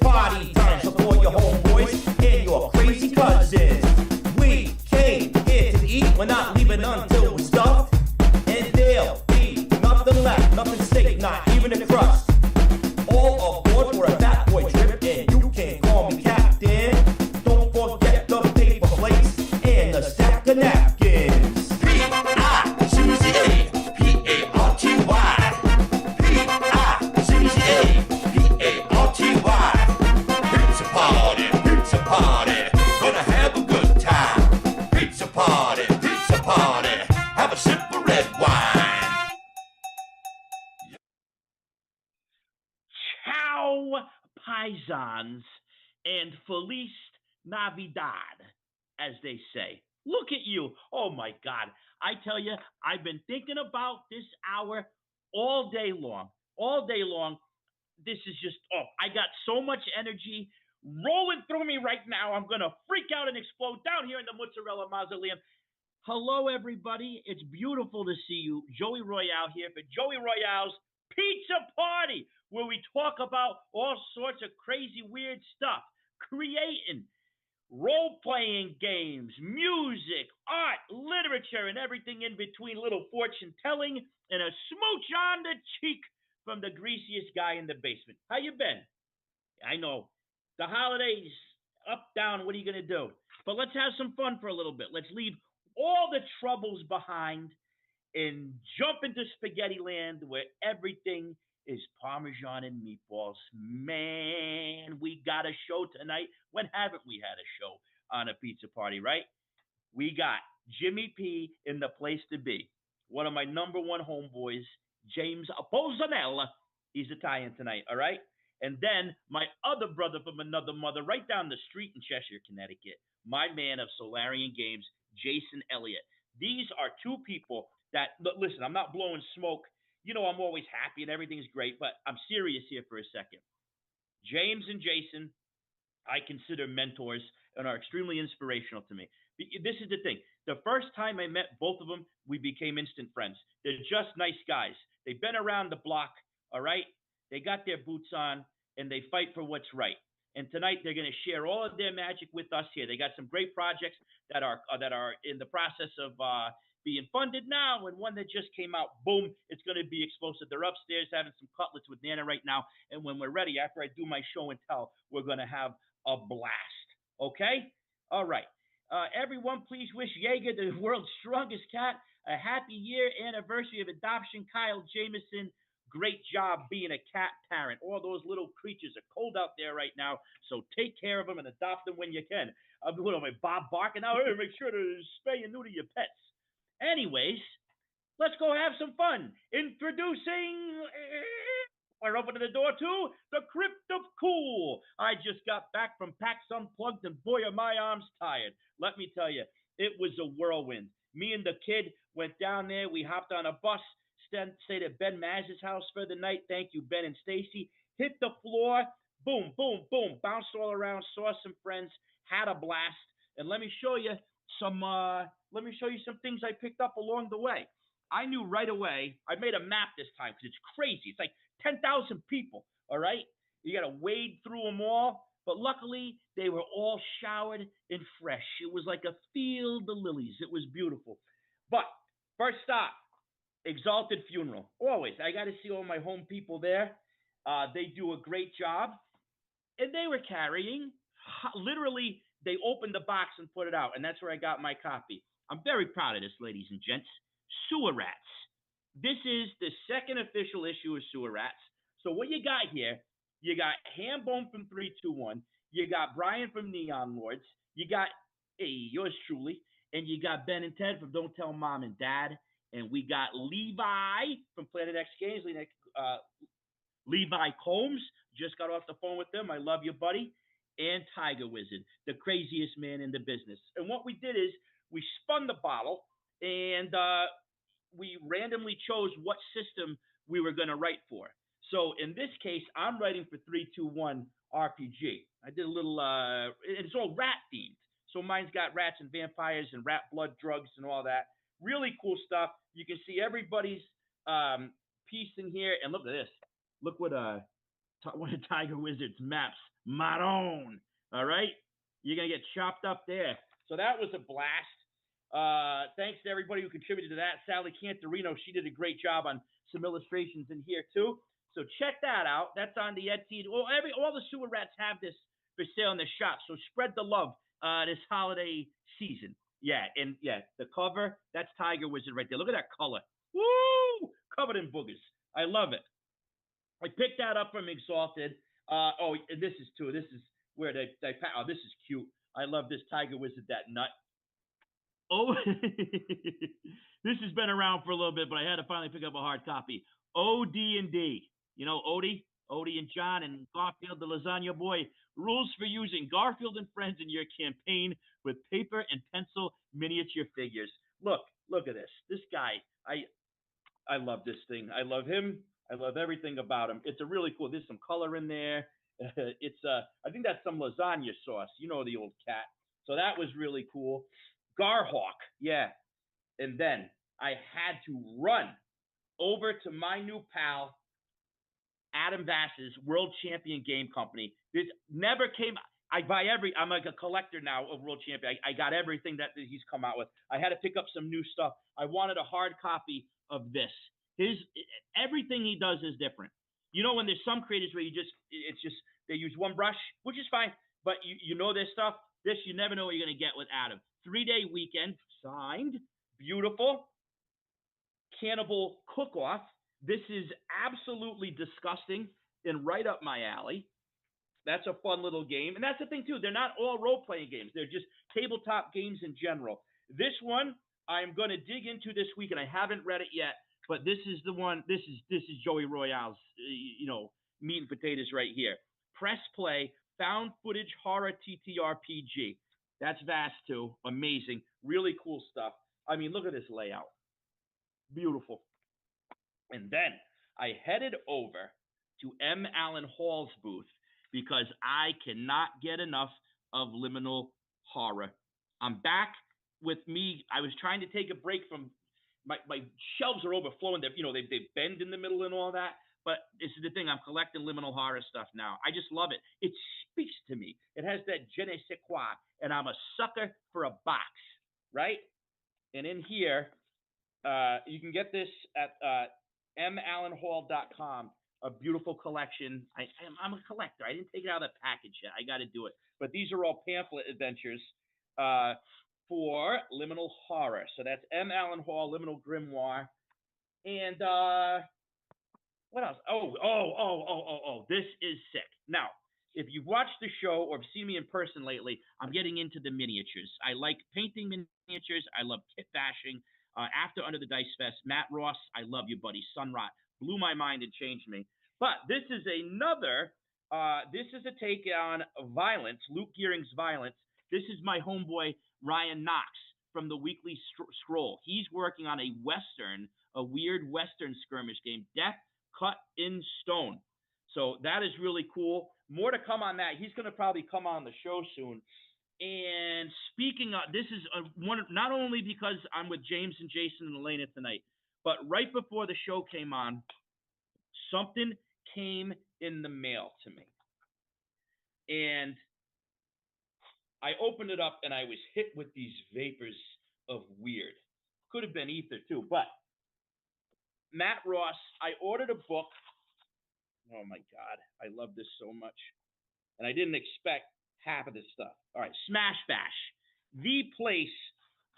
party time. So for your homeboys and your crazy cousins. We came here to eat, we're not leaving until we're stuffed. And there'll be nothing left, nothing safe, not even a crust. All aboard for a fat boy trip, and you can call me captain. Don't forget the paper plates and the stack of napkins. P-I-C-C-A-P-A-R-T-Y. P-I-C-C-A-P-A-R-T-Y. Pizza party, pizza party. Gonna have a good time. Pizza party, pizza party. Have a sip of red wine. Ciao, paisans, and Feliz Navidad, as they say. Look at you. Oh, my God. I tell you, I've been thinking about this hour all day long. All day long. This is just, I got so much energy rolling through me right now. I'm going to freak out and explode down here in the Mozzarella Mausoleum. Hello, everybody. It's beautiful to see you. Joey Royale here for Joey Royale's Pizza Party, where we talk about all sorts of crazy, weird stuff, creating role-playing games, music, art, literature, and everything in between, little fortune-telling, and a smooch on the cheek from the greasiest guy in the basement. How you been? I know. The holidays, up, down, what are you going to do? But let's have some fun for a little bit. Let's leave all the troubles behind and jump into spaghetti land where everything is Parmesan and meatballs. Man, we got a show tonight. When haven't we had a show on a pizza party, right? We got Jimmy P in the place to be. One of my number one homeboys, James Bolzanella. He's Italian tonight, all right? And then my other brother from another mother right down the street in Cheshire, Connecticut, my man of Solarian Games, Jason Elliott. These are two people that, listen, I'm not blowing smoke. You know, I'm always happy and everything's great, but I'm serious here for a second. James and Jason, I consider mentors and are extremely inspirational to me. This is the thing. The first time I met both of them, we became instant friends. They're just nice guys. They've been around the block, all right? They got their boots on, and they fight for what's right. And tonight they're going to share all of their magic with us here. They got some great projects that are in the process of being funded now, and one that just came out, boom, it's going to be explosive. They're upstairs having some cutlets with Nana right now, and when we're ready, after I do my show and tell, we're going to have a blast. Okay? All right. Everyone, please wish Jaeger, the world's strongest cat, a happy year anniversary of adoption. Kyle Jameson, great job being a cat parent. All those little creatures are cold out there right now, so take care of them and adopt them when you can. I'm doing my Bob barking out. Hey, make sure to spay and neuter your pets. Anyways, let's go have some fun. Introducing, we're opening the door to the Crypt of Cool. I just got back from PAX Unplugged, and boy, are my arms tired. Let me tell you, it was a whirlwind. Me and the kid went down there. We hopped on a bus, stayed at Ben Maz's house for the night. Thank you, Ben and Stacy. Hit the floor, boom, boom, boom, bounced all around, saw some friends, had a blast. And let me show you some things I picked up along the way. I knew right away. I made a map this time because it's crazy. It's like 10,000 people, all right? You got to wade through them all. But luckily, they were all showered and fresh. It was like a field of lilies. It was beautiful. But first stop, Exalted Funeral. Always. I got to see all my home people there. They do a great job. And they were carrying, literally, they opened the box and put it out. And that's where I got my copy. I'm very proud of this, ladies and gents. Sewer Rats. This is the second official issue of Sewer Rats. So what you got here, you got Hambone from 321. You got Brian from Neon Lords. You got yours truly. And you got Ben and Ted from Don't Tell Mom and Dad. And we got Levi from Planet X Games. Levi Combs. Just got off the phone with them. I love you, buddy. And Tiger Wizard, the craziest man in the business. And what we did is we spun the bottle and we randomly chose what system we were going to write for. So in this case, I'm writing for 321 RPG. I did a little, it's all rat themed. So mine's got rats and vampires and rat blood drugs and all that. Really cool stuff. You can see everybody's piece in here. And look at this. Look what one of Tiger Wizard's maps Marron. All right? You're going to get chopped up there. So that was a blast. Thanks to everybody who contributed to that. Sally Cantorino, she did a great job on some illustrations in here too. So check that out. That's on the Etsy. Well, all the sewer rats have this for sale in the shop. So spread the love this holiday season. Yeah, and yeah, the cover, that's Tiger Wizard right there. Look at that color. Woo! Covered in boogers. I love it. I picked that up from Exalted. And this is too. This is where this is cute. I love this Tiger Wizard, that nut. Oh, this has been around for a little bit, but I had to finally pick up a hard copy. OD&D. You know Odie and John and Garfield, the Lasagna Boy. Rules for using Garfield and friends in your campaign with paper and pencil miniature figures. Look at this. This guy, I love this thing. I love him. I love everything about him. It's a really cool. There's some color in there. It's I think that's some lasagna sauce. You know, the old cat. So that was really cool. Garhawk, yeah. And then I had to run over to my new pal, Adam Vass's World Champion Game Company. This never came. I'm like a collector now of World Champion. I got everything that he's come out with. I had to pick up some new stuff. I wanted a hard copy of this. Everything he does is different. You know, when there's some creators where they use one brush, which is fine, but you know their stuff. This, you never know what you're going to get with Adam. 3-day weekend, signed, beautiful. Cannibal cook-off. This is absolutely disgusting and right up my alley. That's a fun little game. And that's the thing, too. They're not all role-playing games. They're just tabletop games in general. This one, I'm going to dig into this week, and I haven't read it yet. But this is the one. This is Joey Royale's, meat and potatoes right here. Press play, found footage horror TTRPG. That's vast too. Amazing. Really cool stuff. I mean, look at this layout. Beautiful. And then I headed over to M. Allen Hall's booth because I cannot get enough of liminal horror. I'm back with me. I was trying to take a break from my shelves are overflowing. They bend in the middle and all that. But this is the thing. I'm collecting liminal horror stuff now. I just love it. It speaks to me. It has that je ne sais quoi. And I'm a sucker for a box, right? And in here, you can get this at mallenhall.com. A beautiful collection. I'm a collector. I didn't take it out of the package yet. I got to do it. But these are all pamphlet adventures for liminal horror. So that's M. Allen Hall, Liminal Grimoire. And what else? Oh, this is sick. Now, if you've watched the show or seen me in person lately, I'm getting into the miniatures. I like painting miniatures. I love kit bashing. After Under the Dice Fest, Matt Ross, I love you, buddy. Sunrot blew my mind and changed me. But this is this is a take on violence, Luke Gearing's Violence. This is my homeboy, Ryan Knox, from the Weekly Scroll. He's working on a weird Western skirmish game, Death Cut in Stone. So that is really cool. More to come on that. He's going to probably come on the show soon. And speaking of, this is one, not only because I'm with James and Jason and Elena tonight, but right before the show came on, something came in the mail to me. And I opened it up and I was hit with these vapors of weird. Could have been ether too, but Matt Ross, I ordered a book. Oh my God, I love this so much. And I didn't expect half of this stuff. All right, Smash Bash, the place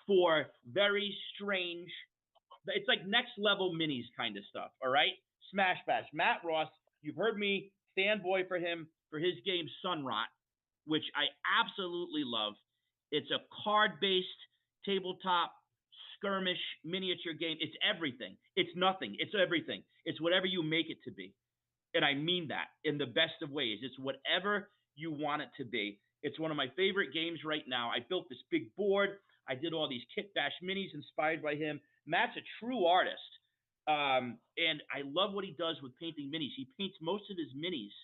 for very strange, it's like next level minis kind of stuff, all right? Smash Bash. Matt Ross, you've heard me fanboy for him for his game Sunrot, which I absolutely love. It's a card-based tabletop skirmish miniature game. It's everything. It's nothing. It's everything. It's whatever you make it to be. And I mean that in the best of ways. It's whatever you want it to be. It's one of my favorite games right now. I built this big board. I did all these Kit Bash minis inspired by him. Matt's a true artist. And I love what he does with painting minis. He paints most of his minis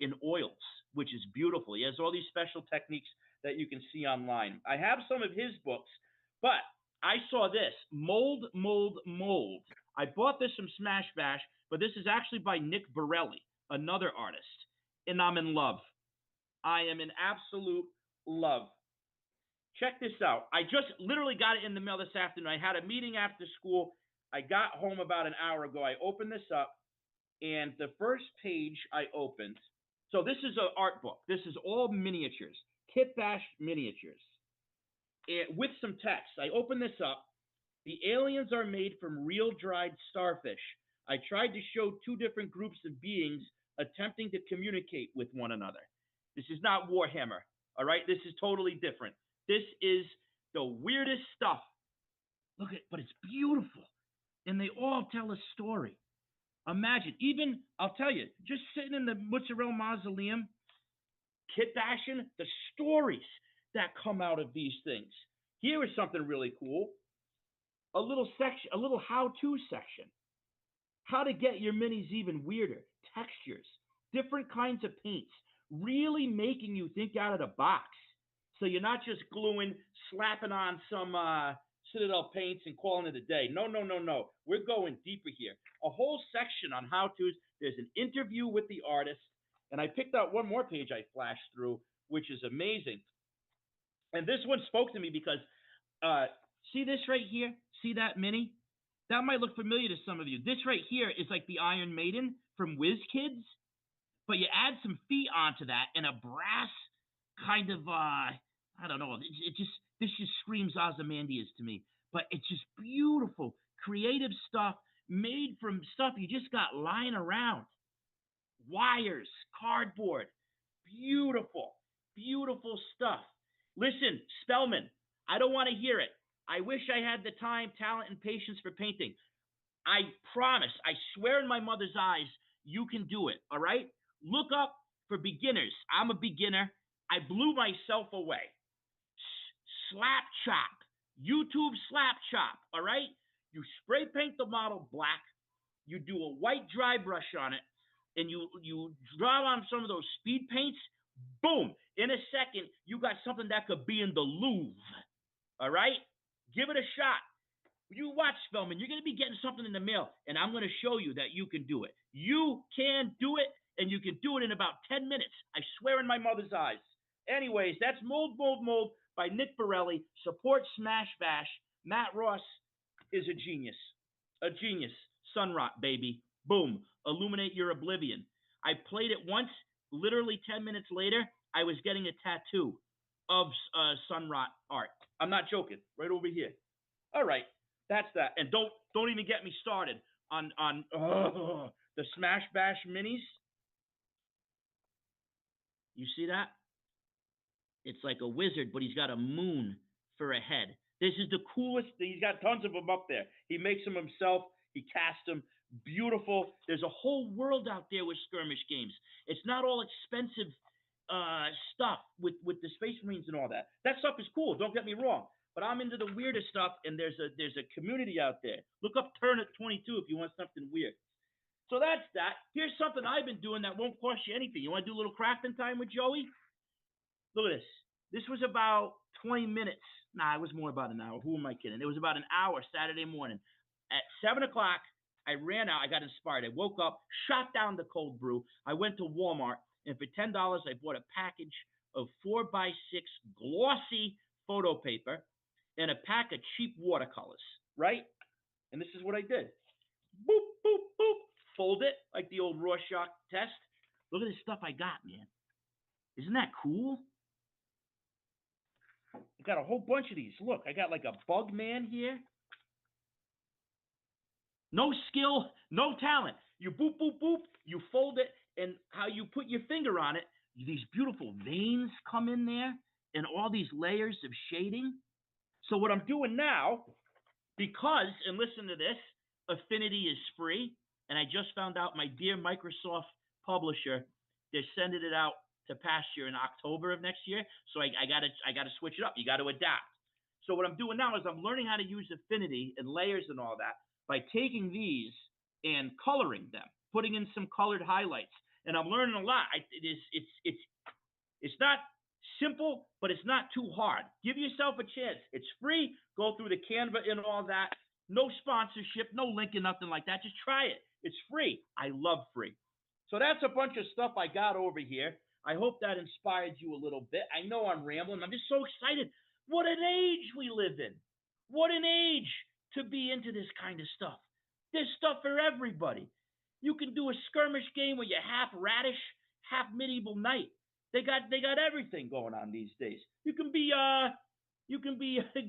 in oils, which is beautiful. He has all these special techniques that you can see online. I have some of his books, but I saw this, Mold. I bought this from Smash Bash, but this is actually by Nick Borelli, another artist, and I'm in love. I am in absolute love. Check this out. I just literally got it in the mail this afternoon. I had a meeting after school. I got home about an hour ago. I opened this up, and the first page I opened. So this is an art book. This is all miniatures, Kit Bash miniatures, and with some text. I opened this up. The aliens are made from real dried starfish. I tried to show two different groups of beings attempting to communicate with one another. This is not Warhammer, all right? This is totally different. This is the weirdest stuff. Look at, but it's beautiful, and they all tell a story. Imagine, even, I'll tell you, just sitting in the Mozzarella Mausoleum, kit bashing, the stories that come out of these things. Here is something really cool. A little section, a little how-to section. How to get your minis even weirder. Textures, different kinds of paints, really making you think out of the box. So you're not just gluing, slapping on some Citadel paints and calling it a day. No, no, no, no. We're going deeper here. A whole section on how-tos. There's an interview with the artist. And I picked out one more page I flashed through, which is amazing. And this one spoke to me because, see this right here? See that mini? That might look familiar to some of you. This right here is like the Iron Maiden from Whiz Kids, but you add some feet onto that and a brass kind of, I don't know, this just screams Ozymandias to me. But it's just beautiful, creative stuff made from stuff you just got lying around. Wires, cardboard, beautiful, beautiful stuff. Listen, Spellman, I don't want to hear it. I wish I had the time, talent, and patience for painting. I promise, I swear in my mother's eyes, you can do it, all right? Look up for beginners. I'm a beginner. I blew myself away. Slap chop. YouTube slap chop, all right? You spray paint the model black. You do a white dry brush on it, and you draw on some of those speed paints. Boom. In a second, you got something that could be in the Louvre, all right? Give it a shot. You watch, Spellman. You're going to be getting something in the mail, and I'm going to show you that you can do it. You can do it, and you can do it in about 10 minutes. I swear in my mother's eyes. Anyways, that's Mold, Mold, Mold by Nick Borelli. Support Smash Bash. Matt Ross is a genius. A genius. Sunrot, baby. Boom. Illuminate your oblivion. I played it once. Literally 10 minutes later, I was getting a tattoo of Sunrot art. I'm not joking. Right over here. All right. That's that. And don't even get me started on the Smash Bash minis. You see that? It's like a wizard, but he's got a moon for a head. This is the coolest. He's got tons of them up there. He makes them himself. He casts them. Beautiful. There's a whole world out there with skirmish games. It's not all expensive stuff with the Space Marines and all that. That stuff is cool. Don't get me wrong. But I'm into the weirder stuff, and there's a community out there. Look up Turn at 22 if you want something weird. So that's that. Here's something I've been doing that won't cost you anything. You want to do a little crafting time with Joey? Look at this. This was about 20 minutes. Nah, it was more about an hour. Who am I kidding? It was about an hour Saturday morning. At 7 o'clock, I ran out. I got inspired. I woke up, shot down the cold brew. I went to Walmart, and for $10, I bought a package of 4x6 glossy photo paper and a pack of cheap watercolors, right? And this is what I did. Boop, boop, boop. Fold it like the old Rorschach test. Look at this stuff I got, man. Isn't that cool? I got a whole bunch of these. Look, I got like a bug man here. No skill, no talent. You boop, boop, boop. You fold it, and how you put your finger on it, these beautiful veins come in there, and all these layers of shading. So what I'm doing now, because, and listen to this, Affinity is free, and I just found out my dear Microsoft publisher, they're sending it out to pasture in October of next year. So I gotta switch it up. You got to adapt. So what I'm doing now is I'm learning how to use Affinity and layers and all that by taking these and coloring them, putting in some colored highlights, and I'm learning a lot. It's not simple, but it's not too hard. Give yourself a chance. It's free. Go through the Canva and all that. No sponsorship, no link and nothing like that. Just try it. It's free. I love free. So that's a bunch of stuff I got over here. I hope that inspired you a little bit. I know I'm rambling. I'm just so excited. What an age we live in. What an age to be into this kind of stuff. There's stuff for everybody. You can do a skirmish game where you're half radish, half medieval knight. They got everything going on these days. You can be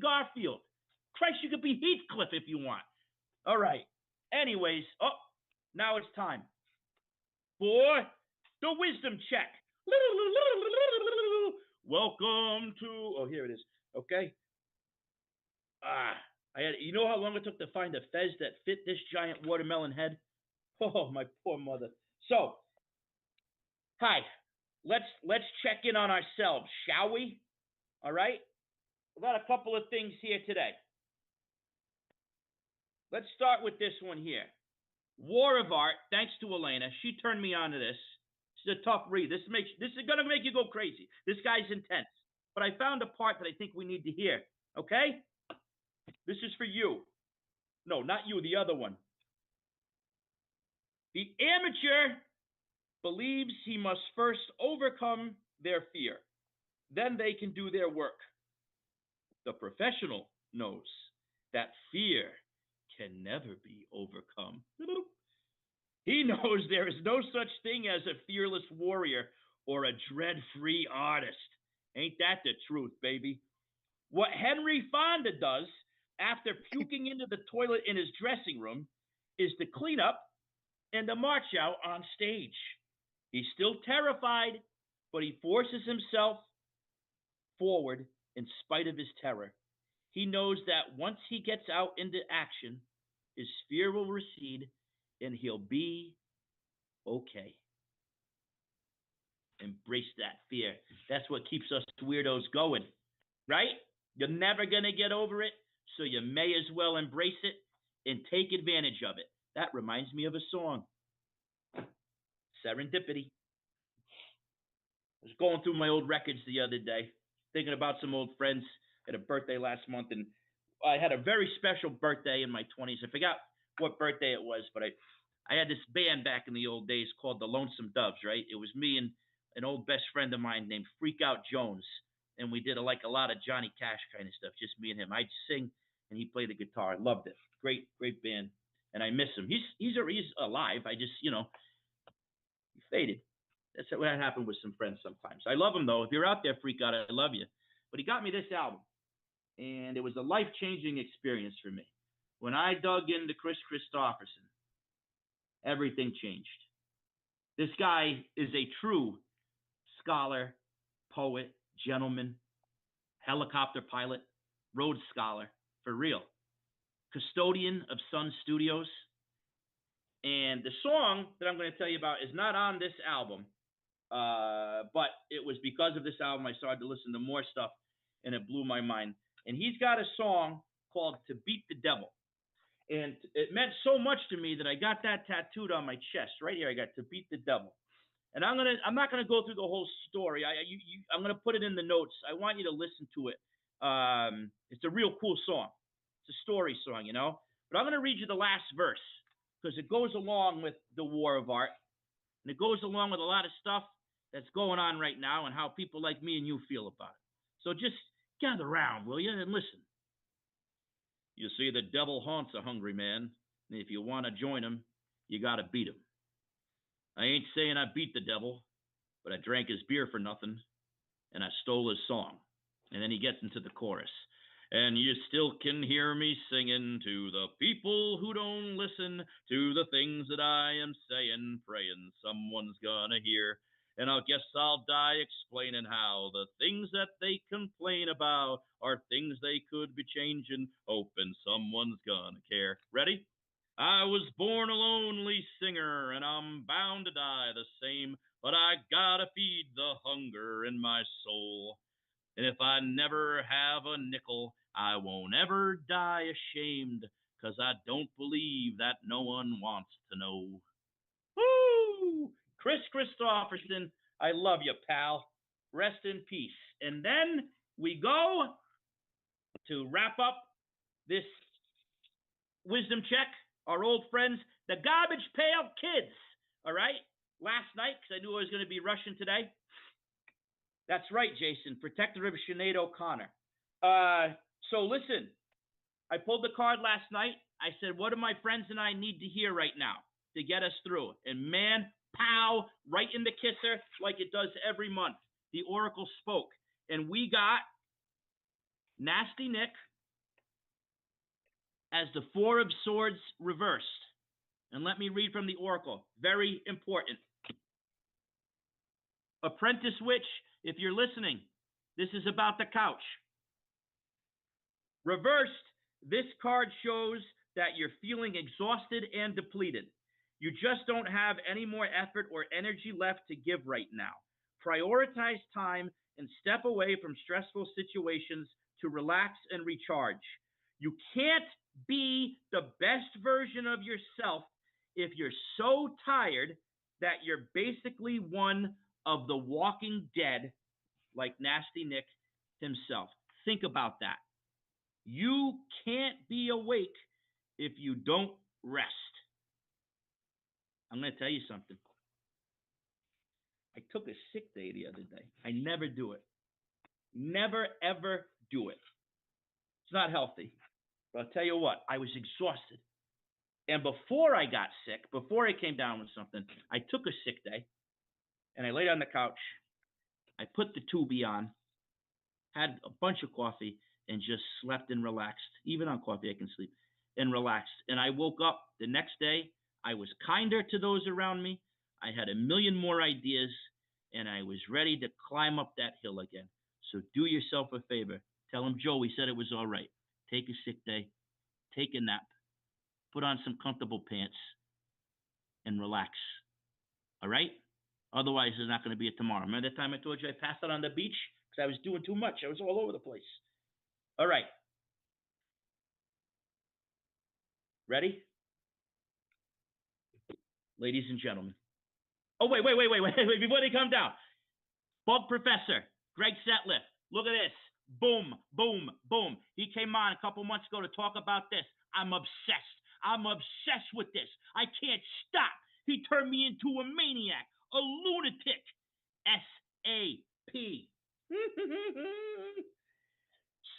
Garfield. Christ, you could be Heathcliff if you want. All right. Anyways, now it's time for the wisdom check. Welcome to. Oh, here it is. Okay. You know how long it took to find a fez that fit this giant watermelon head? Oh, my poor mother. So, hi. Let's check in on ourselves, shall we? All right. We got a couple of things here today. Let's start with this one here. War of Art, thanks to Elena. She turned me on to this. It's a tough read. This is going to make you go crazy. This guy's intense. But I found a part that I think we need to hear. Okay? This is for you. No, not you, the other one. The amateur believes he must first overcome their fear. Then they can do their work. The professional knows that fear can never be overcome. He knows there is no such thing as a fearless warrior or a dread-free artist. Ain't that the truth, baby? What Henry Fonda does after puking into the toilet in his dressing room is to clean up and to march out on stage. He's still terrified, but he forces himself forward in spite of his terror. He knows that once he gets out into action, his fear will recede and he'll be okay. Embrace that fear. That's what keeps us weirdos going, right? You're never going to get over it, so you may as well embrace it and take advantage of it. That reminds me of a song. Serendipity. I was going through my old records the other day, thinking about some old friends. I had a birthday last month, and I had a very special birthday in my 20s. I forgot what birthday it was, but I had this band back in the old days called the Lonesome Doves, right? It was me and an old best friend of mine named Freak Out Jones, and we did a lot of Johnny Cash kind of stuff, just me and him. I'd sing, and he'd play the guitar. I loved it. Great band, and I miss him. He's alive. I just, he faded. That's what happened with some friends sometimes. I love him, though. If you're out there, Freak Out, I love you. But he got me this album, and it was a life-changing experience for me. When I dug into Chris Christopherson, everything changed. This guy is a true scholar, poet, gentleman, helicopter pilot, Rhodes Scholar, for real. Custodian of Sun Studios. And the song that I'm going to tell you about is not on this album, but it was because of this album I started to listen to more stuff, and it blew my mind. And he's got a song called To Beat the Devil. And it meant so much to me that I got that tattooed on my chest. Right here, I got To Beat the Devil. And I'm not gonna go through the whole story. I'm gonna put it in the notes. I want you to listen to it. It's a real cool song. It's a story song, But I'm gonna read you the last verse because it goes along with the War of Art, and it goes along with a lot of stuff that's going on right now and how people like me and you feel about it. So just gather around, will you, and listen. You see, the devil haunts a hungry man, and if you want to join him, you got to beat him. I ain't saying I beat the devil, but I drank his beer for nothing, and I stole his song. And then he gets into the chorus. And you still can hear me singing to the people who don't listen to the things that I am saying, praying someone's gonna hear. And I guess I'll die explaining how the things that they complain about are things they could be changing, hoping someone's gonna care. Ready? I was born a lonely singer, and I'm bound to die the same, but I gotta feed the hunger in my soul. And if I never have a nickel, I won't ever die ashamed, 'cause I don't believe that no one wants to know. Woo! Chris Christopherson, I love you, pal. Rest in peace. And then we go to wrap up this wisdom check. Our old friends, the Garbage Pail Kids. All right? Last night, because I knew I was going to be rushing today, That's right, Jason. Protector of Sinead O'Connor. So listen, I pulled the card last night. I said, what do my friends and I need to hear right now to get us through? And man, pow, right in the kisser like it does every month. The Oracle spoke. And we got Nasty Nick as the Four of Swords reversed. And let me read from the Oracle. Very important. Apprentice Witch, if you're listening, this is about the couch. Reversed, this card shows that you're feeling exhausted and depleted. You just don't have any more effort or energy left to give right now. Prioritize time and step away from stressful situations to relax and recharge. You can't be the best version of yourself if you're so tired that you're basically one of the Walking Dead, like Nasty Nick himself. Think about that. You can't be awake if you don't rest. I'm going to tell you something. I took a sick day the other day. I never do it. Never, ever do it. It's not healthy. But I'll tell you what, I was exhausted. And before I got sick, before I came down with something, I took a sick day, and I laid on the couch. I put the Tubi on, had a bunch of coffee, and just slept and relaxed. Even on coffee, I can sleep and relaxed. And I woke up the next day. I was kinder to those around me. I had a million more ideas, and I was ready to climb up that hill again. So do yourself a favor. Tell him Joey said it was all right. Take a sick day. Take a nap. Put on some comfortable pants and relax. All right? Otherwise, there's not going to be a tomorrow. Remember that time I told you I passed out on the beach? Because I was doing too much. I was all over the place. All right. Ready? Ladies and gentlemen. Oh, wait. Before they come down. Bug Professor, Greg Setliff. Look at this. Boom, boom, boom. He came on a couple months ago to talk about this. I'm obsessed. I'm obsessed with this. I can't stop. He turned me into a maniac, a lunatic. S.A.P.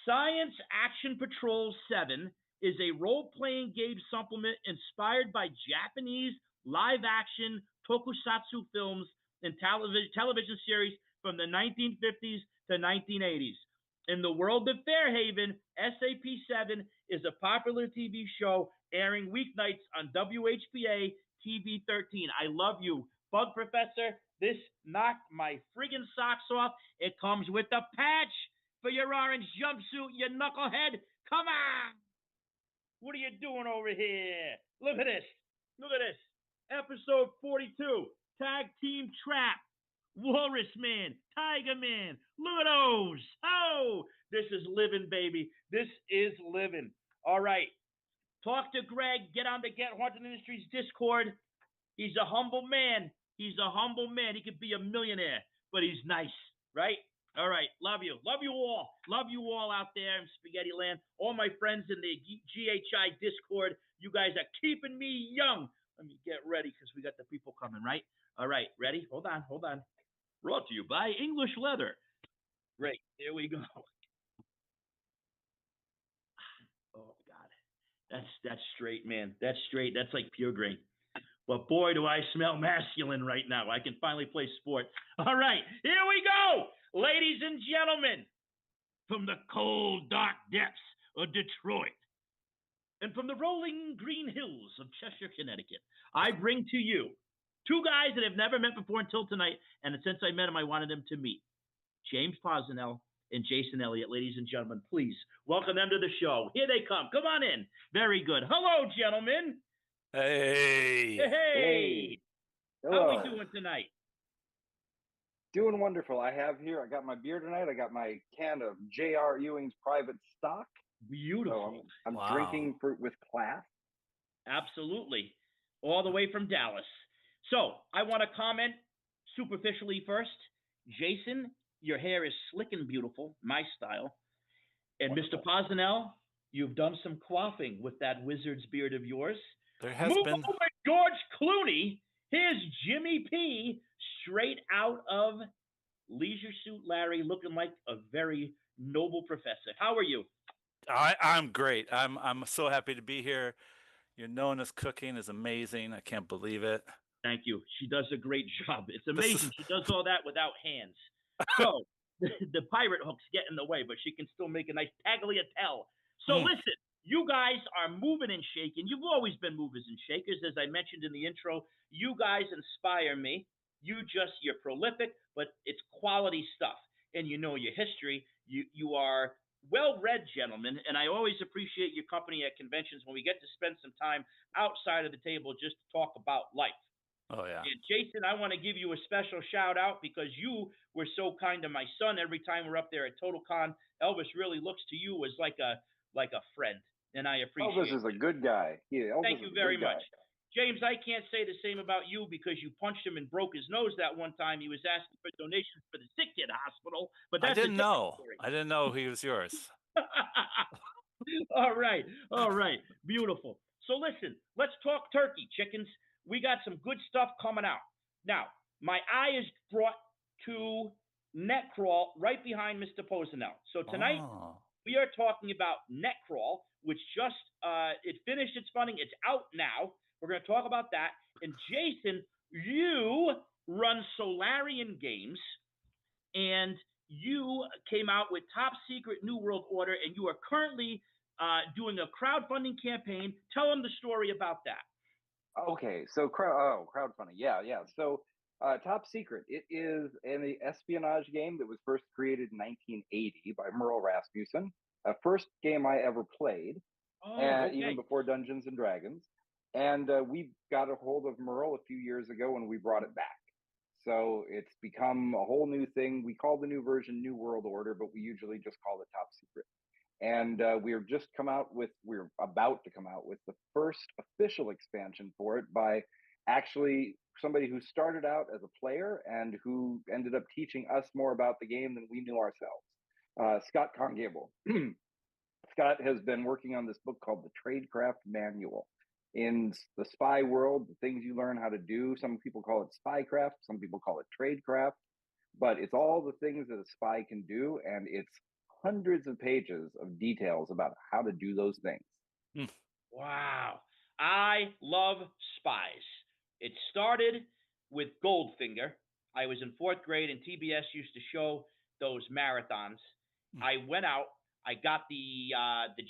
Science Action Patrol 7 is a role-playing game supplement inspired by Japanese live-action tokusatsu films and television series from the 1950s to 1980s. In the world of Fairhaven, SAP7 is a popular TV show airing weeknights on WHPA TV 13. I love you, Bug Professor. This knocked my friggin' socks off. It comes with a patch for your orange jumpsuit, you knucklehead. Come on. What are you doing over here? Look at this. Look at this. Episode 42, Tag Team Trap. Walrus Man, Tiger Man, look at those. Oh, this is living, baby. This is living. All right. Talk to Greg. Get on the Get Haunted Industries Discord. He's a humble man. He's a humble man. He could be a millionaire, but he's nice, right? All right. Love you. Love you all. Love you all out there in Spaghetti Land. All my friends in the GHI Discord. You guys are keeping me young. Let me get ready because we got the people coming, right? All right. Ready? Hold on. Brought to you by English Leather. Great. Here we go. Oh, God. That's straight, man. That's straight. That's like pure grain. But boy, do I smell masculine right now. I can finally play sport. All right. Here we go. Ladies and gentlemen, from the cold, dark depths of Detroit and from the rolling green hills of Cheshire, Connecticut, I bring to you two guys that I've never met before until tonight, and since I met them, I wanted them to meet. James Posnell and Jason Elliott. Ladies and gentlemen, please welcome them to the show. Here they come. Come on in. Very good. Hello, gentlemen. Hey. Hey. How are we doing tonight? Doing wonderful. I got my beer tonight. I got my can of J.R. Ewing's Private Stock. Beautiful. So I'm Wow. drinking with class. Absolutely. All the way from Dallas. So I want to comment superficially first. Jason, your hair is slick and beautiful, my style. And Wonderful. Mr. Posnell, you've done some quaffing with that wizard's beard of yours. There has Move been. over, George Clooney. Here's Jimmy P, straight out of Leisure Suit Larry, looking like a very noble professor. How are you? I'm great. I'm so happy to be here. Your Nona's cooking is amazing. I can't believe it. Thank you. She does a great job. It's This is amazing. She does all that without hands. So the pirate hooks get in the way, but she can still make a nice tagliatelle. So Mm. listen, you guys are moving and shaking. You've always been movers and shakers, as I mentioned in the intro. You guys inspire me. You're prolific, but it's quality stuff, and you know your history. You are well-read gentlemen, and I always appreciate your company at conventions when we get to spend some time outside of the table just to talk about life. Oh yeah. And Jason, I want to give you a special shout out because you were so kind to my son. Every time we're up there at TotalCon, Elvis really looks to you as like a friend, and I Elvis appreciate is a it. good guy. Yeah, Elvis Thank is you a very good much. guy. James, I can't say the same about you because you punched him and broke his nose that one time. He was asking for donations for the sick kid hospital, but I that's a didn't different know. story. I didn't know he was yours. All right. All right. Beautiful. So listen, let's talk turkey, chickens. We got some good stuff coming out. Now, my eye is brought to Netcrawl right behind Mr. Posenel. So tonight Oh. we are talking about Netcrawl, which just it finished its funding. It's out now. We're going to talk about that. And Jason, you run Solarian Games, and you came out with Top Secret New World Order, and you are currently doing a crowdfunding campaign. Tell them the story about that. Okay, so crowdfunding. Yeah, yeah. So Top Secret. It is an espionage game that was first created in 1980 by Merle Rasmussen. First game I ever played, Oh, even okay. before Dungeons and Dragons. And we got a hold of Merle a few years ago and we brought it back. So it's become a whole new thing. We call the new version New World Order, but we usually just call it Top Secret. And we're about to come out with the first official expansion for it by actually somebody who started out as a player and who ended up teaching us more about the game than we knew ourselves. Scott Congable. Scott has been working on this book called the Tradecraft Manual. In the spy world, the things you learn how to do, some people call it spycraft, some people call it tradecraft, but it's all the things that a spy can do, and it's hundreds of pages of details about how to do those things. Mm. Wow. I love spies. It started with Goldfinger. I was in fourth grade, and TBS used to show those marathons. I went out. I got the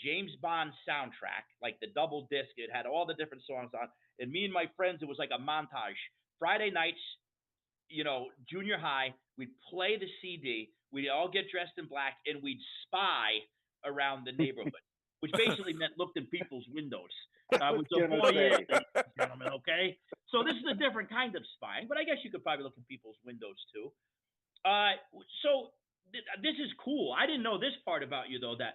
James Bond soundtrack, like the double disc. It had all the different songs on. And me and my friends, it was like a montage. Friday nights, junior high, we'd play the CD. We'd all get dressed in black, and we'd spy around the neighborhood, which basically meant looked in people's windows. I was With the gonna voyeur, say. ladies and gentlemen, okay? So this is a different kind of spying, but I guess you could probably look in people's windows too. So this is cool. I didn't know this part about you though. That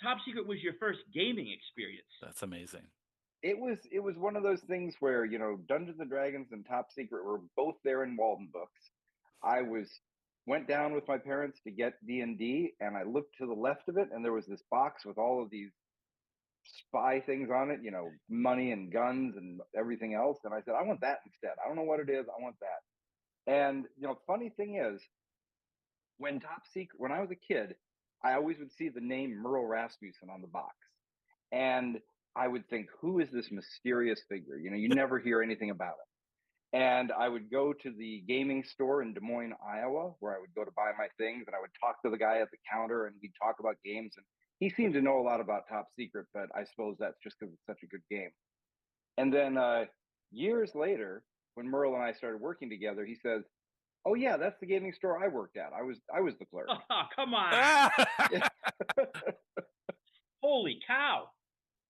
Top Secret was your first gaming experience. That's amazing. It was one of those things where Dungeons and Dragons and Top Secret were both there in Walden books. I went down with my parents to get D&D, and I looked to the left of it, and there was this box with all of these spy things on it, money and guns and everything else. And I said, I want that instead. I don't know what it is. I want that. And funny thing is, when I was a kid, I always would see the name Merle Rasmussen on the box, and I would think, who is this mysterious figure? You never hear anything about it. And I would go to the gaming store in Des Moines, Iowa, where I would go to buy my things, and I would talk to the guy at the counter, and we'd talk about games. And he seemed to know a lot about Top Secret, but I suppose that's just because it's such a good game. And then years later, when Merle and I started working together, he says, "Oh yeah, that's the gaming store I worked at. I was the clerk." Oh, come on. Holy cow.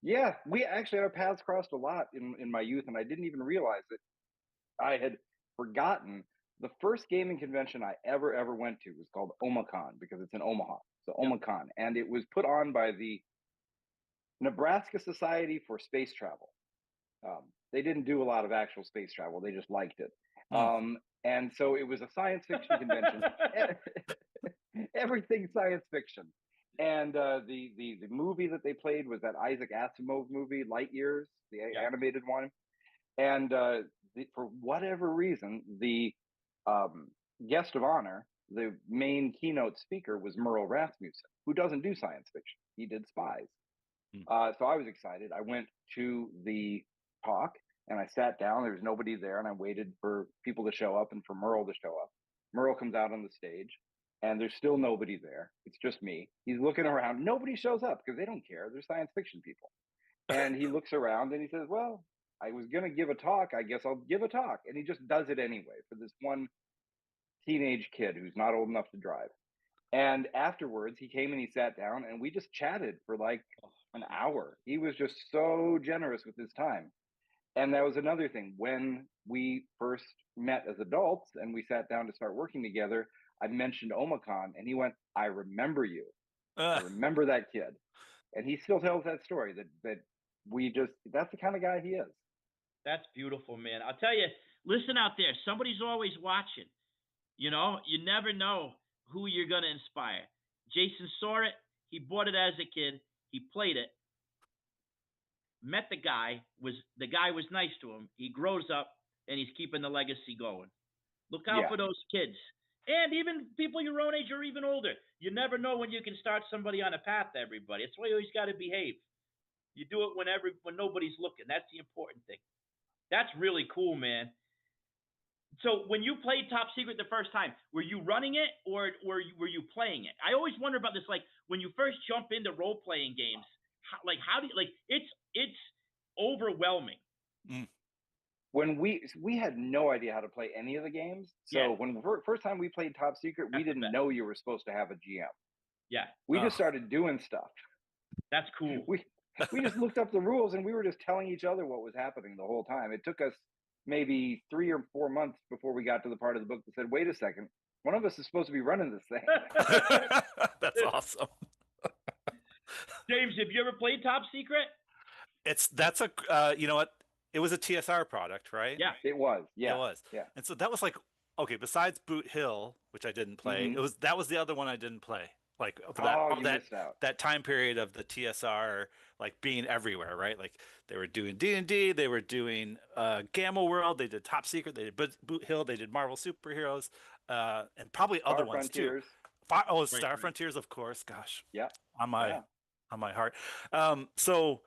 Yeah, we actually our paths crossed a lot in my youth, and I didn't even realize it. I had forgotten the first gaming convention I ever went to was called OmaCon because it's in Omaha. So Yep. OmaCon, and it was put on by the Nebraska Society for Space Travel. They didn't do a lot of actual space travel; they just liked it. And so it was a science fiction convention. Everything science fiction. And the movie that they played was that Isaac Asimov movie, Light Years, the Yeah. animated one. And for whatever reason, guest of honor, the main keynote speaker was Merle Rasmussen, who doesn't do science fiction. He did spies. So I was excited. I went to the talk and I sat down. There was nobody there, and I waited for people to show up and for Merle to show up. Merle comes out on the stage, and there's still nobody there. It's just me. He's looking around. Nobody shows up because they don't care. They're science fiction people. And he looks around and he says, "Well, I was going to give a talk. I guess I'll give a talk." And he just does it anyway for this one teenage kid who's not old enough to drive. And afterwards, he came and he sat down, and we just chatted for like an hour. He was just so generous with his time. And that was another thing. When we first met as adults and we sat down to start working together, I mentioned Omicron, and he went, "I remember you. I remember that kid." And he still tells that story that that's the kind of guy he is. That's beautiful, man. I'll tell you, listen out there. Somebody's always watching. You know, you never know who you're going to inspire. Jason saw it. He bought it as a kid. He played it. Met the guy was nice to him. He grows up and he's keeping the legacy going. Look out for those kids. And even people your own age or even older. You never know when you can start somebody on a path, everybody. That's why you always got to behave. You do it when nobody's looking. That's the important thing. That's really cool, man. So when you played Top Secret the first time, were you running it or were you playing it? I always wonder about this. Like when you first jump into role playing games, how do you it's overwhelming. When we had no idea how to play any of the games. So when first time we played Top Secret, we didn't know you were supposed to have a GM. Yeah. We just started doing stuff. That's cool. We just looked up the rules and we were just telling each other what was happening the whole time. It took us maybe 3 or 4 months before we got to the part of the book that said, "Wait a second, one of us is supposed to be running this thing." That's awesome. James, have you ever played Top Secret? That's you know what? It was a TSR product, right? Yeah, it was. Yeah, it was. Yeah, and so that was like, okay, besides Boot Hill, which I didn't play, that was the other one I didn't play. Like that time period of the TSR, like being everywhere, right? Like they were doing D&D, they were doing Gamma World, they did Top Secret, they did Boot Hill, they did Marvel Superheroes, and probably other ones too. Star Frontiers, of course. Gosh, yeah, on my heart. So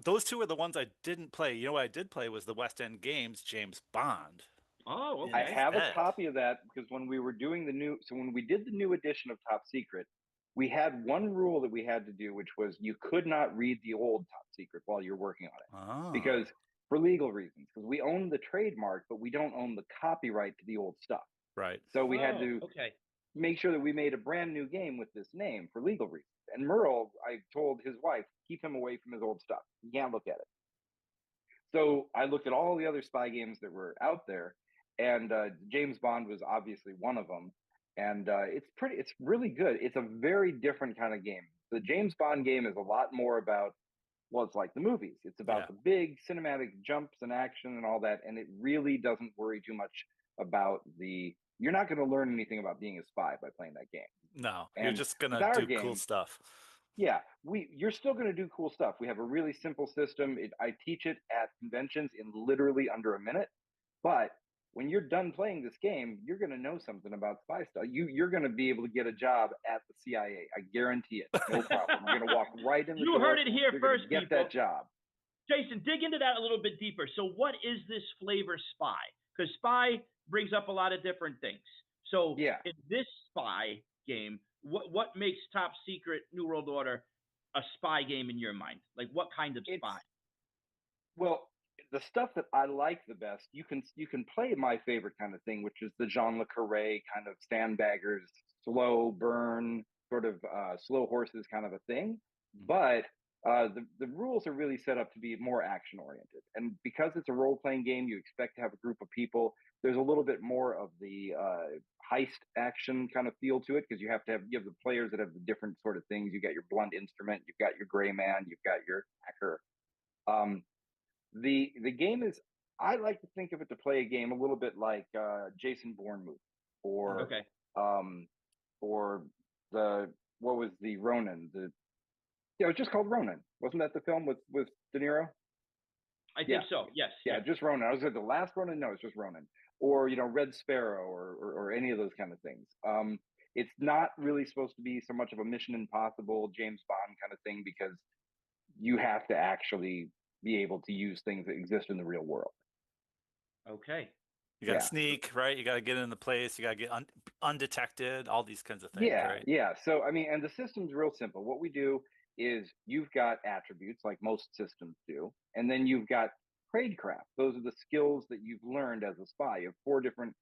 those two were the ones I didn't play. You know what I did play was the West End Games James Bond. Oh, okay. I have a copy of that because when we were doing when we did the new edition of Top Secret, we had one rule that we had to do, which was you could not read the old Top Secret while you're working on it. Because for legal reasons, because we own the trademark, but we don't own the copyright to the old stuff. Right. So we had to make sure that we made a brand new game with this name for legal reasons. And Merle, I told his wife, keep him away from his old stuff. He can't look at it. So I looked at all the other spy games that were out there, and James Bond was obviously one of them. And it's really good. It's a very different kind of game. The James Bond game is a lot more about, well, it's like the movies. It's about the big cinematic jumps and action and all that. And it really doesn't worry too much about you're not going to learn anything about being a spy by playing that game. No, you're just going to do cool stuff. Yeah, you're still going to do cool stuff. We have a really simple system. I teach it at conventions in literally under a minute. But when you're done playing this game, you're going to know something about spy stuff. You're going to be able to get a job at the CIA. I guarantee it. No problem. You're going to walk right in the door. You heard it here first, get that job. Jason, dig into that a little bit deeper. So what is this flavor spy? Because spy brings up a lot of different things. So in this spy game, what makes Top Secret New World Order a spy game in your mind? Like what kind of spy? Well, the stuff that I like the best, you can play my favorite kind of thing, which is the Jean Le Carré kind of sandbaggers, slow burn, sort of slow horses kind of a thing. But the rules are really set up to be more action oriented. And because it's a role playing game, you expect to have a group of people. There's a little bit more of the heist action kind of feel to it because you have the players that have the different sort of things. You got your blunt instrument, you've got your gray man, you've got your hacker. The game is, I like to think of it to play a game a little bit like Jason Bourne movie or what was the Ronin? It was just called Ronin. Wasn't that the film with De Niro? I think so. Yes. Yeah, just Ronin. I was at the last Ronin. No, it's just Ronin. or Red Sparrow, or any of those kind of things. It's not really supposed to be so much of a Mission Impossible, James Bond kind of thing, because you have to actually be able to use things that exist in the real world. Okay. You got to sneak, right? You got to get in the place. You got to get undetected, all these kinds of things, right? Yeah. So, I mean, and the system's real simple. What we do is you've got attributes like most systems do, and then you've got tradecraft. Those are the skills that you've learned as a spy. You have 4 different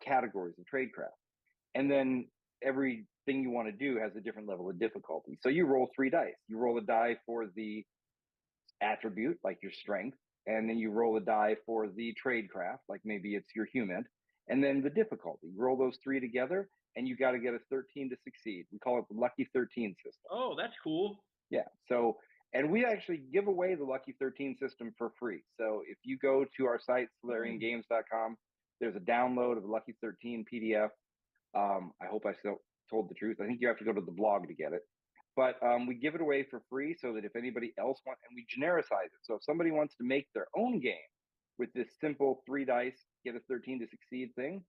categories of tradecraft. And then everything you want to do has a different level of difficulty. So you roll 3 dice. You roll a die for the attribute, like your strength, and then you roll a die for the tradecraft, like maybe it's your human, and then the difficulty. You roll those 3 together, and you got to get a 13 to succeed. We call it the Lucky 13 system. Oh, that's cool. Yeah. So, and we actually give away the Lucky 13 system for free. So if you go to our site, SolarianGames.com, there's a download of the Lucky 13 PDF. I hope I still told the truth. I think you have to go to the blog to get it. But we give it away for free so that if anybody else wants, and we genericize it. So if somebody wants to make their own game with this simple 3 dice, get a 13 to succeed thing,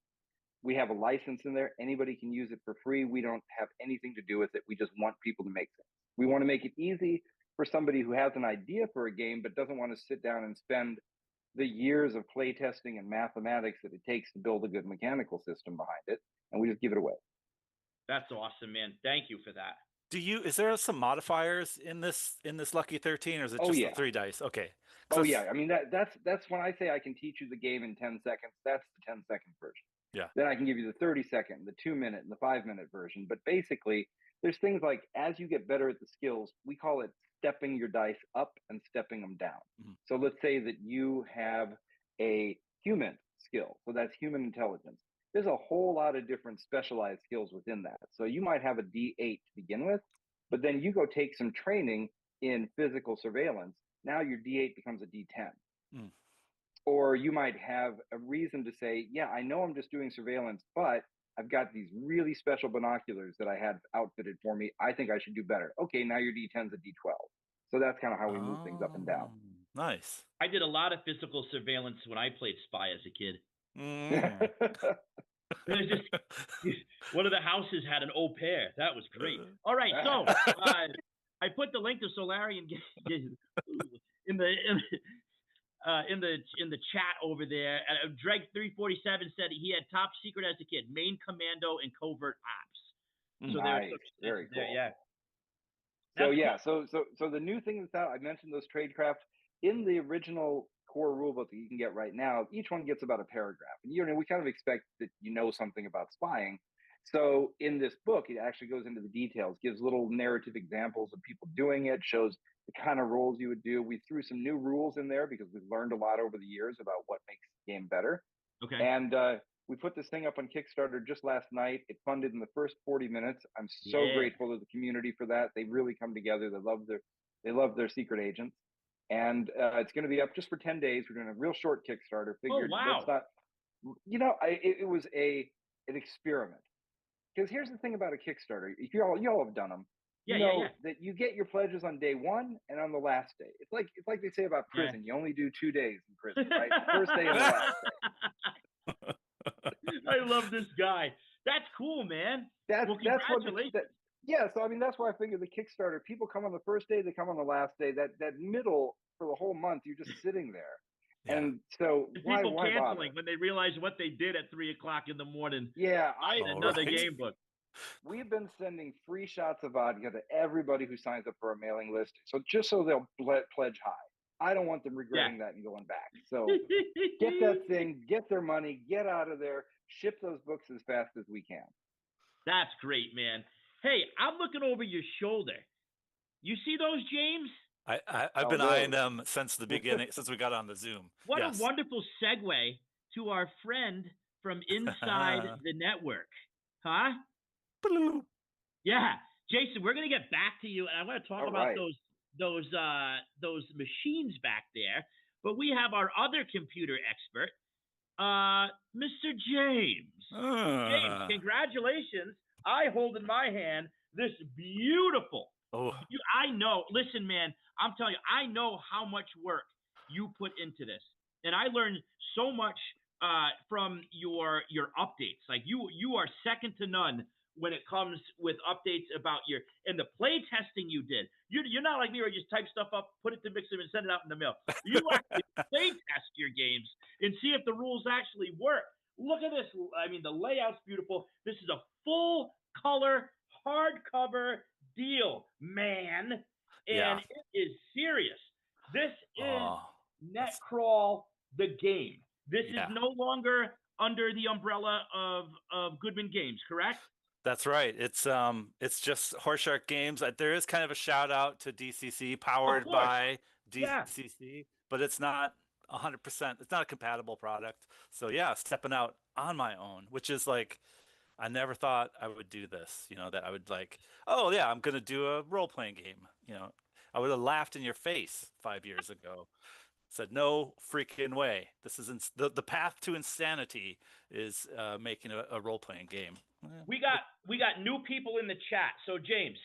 we have a license in there. Anybody can use it for free. We don't have anything to do with it. We just want people to make things. We want to make it easy for somebody who has an idea for a game but doesn't want to sit down and spend the years of play testing and mathematics that it takes to build a good mechanical system behind it, and we just give it away. That's awesome, man. Thank you for that. Is there some modifiers in this Lucky 13, or is it just the 3 dice? Okay. Oh yeah, I mean that's when I say I can teach you the game in 10 seconds. That's the 10-second version. Yeah. Then I can give you the 30-second, the 2-minute, and the 5-minute version. But basically, there's things like, as you get better at the skills, we call it stepping your dice up and stepping them down. Mm-hmm. So let's say that you have a human skill, so that's human intelligence. There's a whole lot of different specialized skills within that. So you might have a D8 to begin with, but then you go take some training in physical surveillance. Now your D8 becomes a D10. Mm. Or you might have a reason to say, yeah, I know I'm just doing surveillance, but I've got these really special binoculars that I had outfitted for me. I think I should do better. Okay, now your D10's a D12. So that's kind of how we move things up and down. Nice. I did a lot of physical surveillance when I played spy as a kid. Just, one of the houses had an au pair. That was great. All right, so I put the link to Solarian in the chat over there. Dreg347 said he had top secret as a kid, main commando and covert ops. So nice. Very cool. Yeah. So the new thing that's out, I mentioned those tradecraft in the original core rulebook that you can get right now. Each one gets about a paragraph, and we kind of expect that you know something about spying. So in this book, it actually goes into the details, gives little narrative examples of people doing it, shows the kind of roles you would do. We threw some new rules in there because we've learned a lot over the years about what makes the game better. Okay. And we put this thing up on Kickstarter just last night. It funded in the first 40 minutes. I'm so grateful to the community for that. They really come together. They love their secret agents. And it's going to be up just for 10 days. We're doing a real short Kickstarter. Figured, let's not, it was an experiment. Because here's the thing about a Kickstarter. If you all have done them, that you get your pledges on day 1 and on the last day. It's like they say about prison. You only do 2 days in prison, right? The first day and the last day. I love this guy. That's cool, man. Congratulations. So I mean, that's why I figured the Kickstarter, people come on the first day, they come on the last day. That middle for the whole month, you're just sitting there. Yeah. And so why canceling bother? when they realize what they did at 3:00 in the morning. Yeah, another game book. We've been sending free shots of vodka to everybody who signs up for our mailing list. So just so they'll pledge high. I don't want them regretting that and going back. So get that thing, get their money, get out of there, ship those books as fast as we can. That's great, man. Hey, I'm looking over your shoulder. You see those, James? I've been eyeing them since the beginning, since we got on the Zoom. What a wonderful segue to our friend from inside the network. Huh? Yeah. Jason, we're going to get back to you, and I want to talk about those machines back there. But we have our other computer expert, Mr. James. James, congratulations. I hold in my hand this beautiful. I know. Listen, man, I'm telling you, I know how much work you put into this. And I learned so much from your updates. Like you are second to none when it comes with updates about and the play testing you did. You're not like me where you just type stuff up, put it to Mixer, and send it out in the mail. You actually play test your games and see if the rules actually work. Look at this. I mean, the layout's beautiful. This is a full color hardcover deal, man. And it is serious. This is Netcrawl the game. This is no longer under the umbrella of Goodman Games, correct? That's right. It's just Horse Shark Games. There is kind of a shout out to DCC, powered by DCC, but it's not 100%. It's not a compatible product. So yeah, stepping out on my own, which is like, I never thought I would do this. You know, that I would like, oh yeah, I'm gonna do a role playing game. You know, I would have laughed in your face 5 years ago. Said no freaking way. This is the path to insanity is making a role playing game. We got new people in the chat. So James,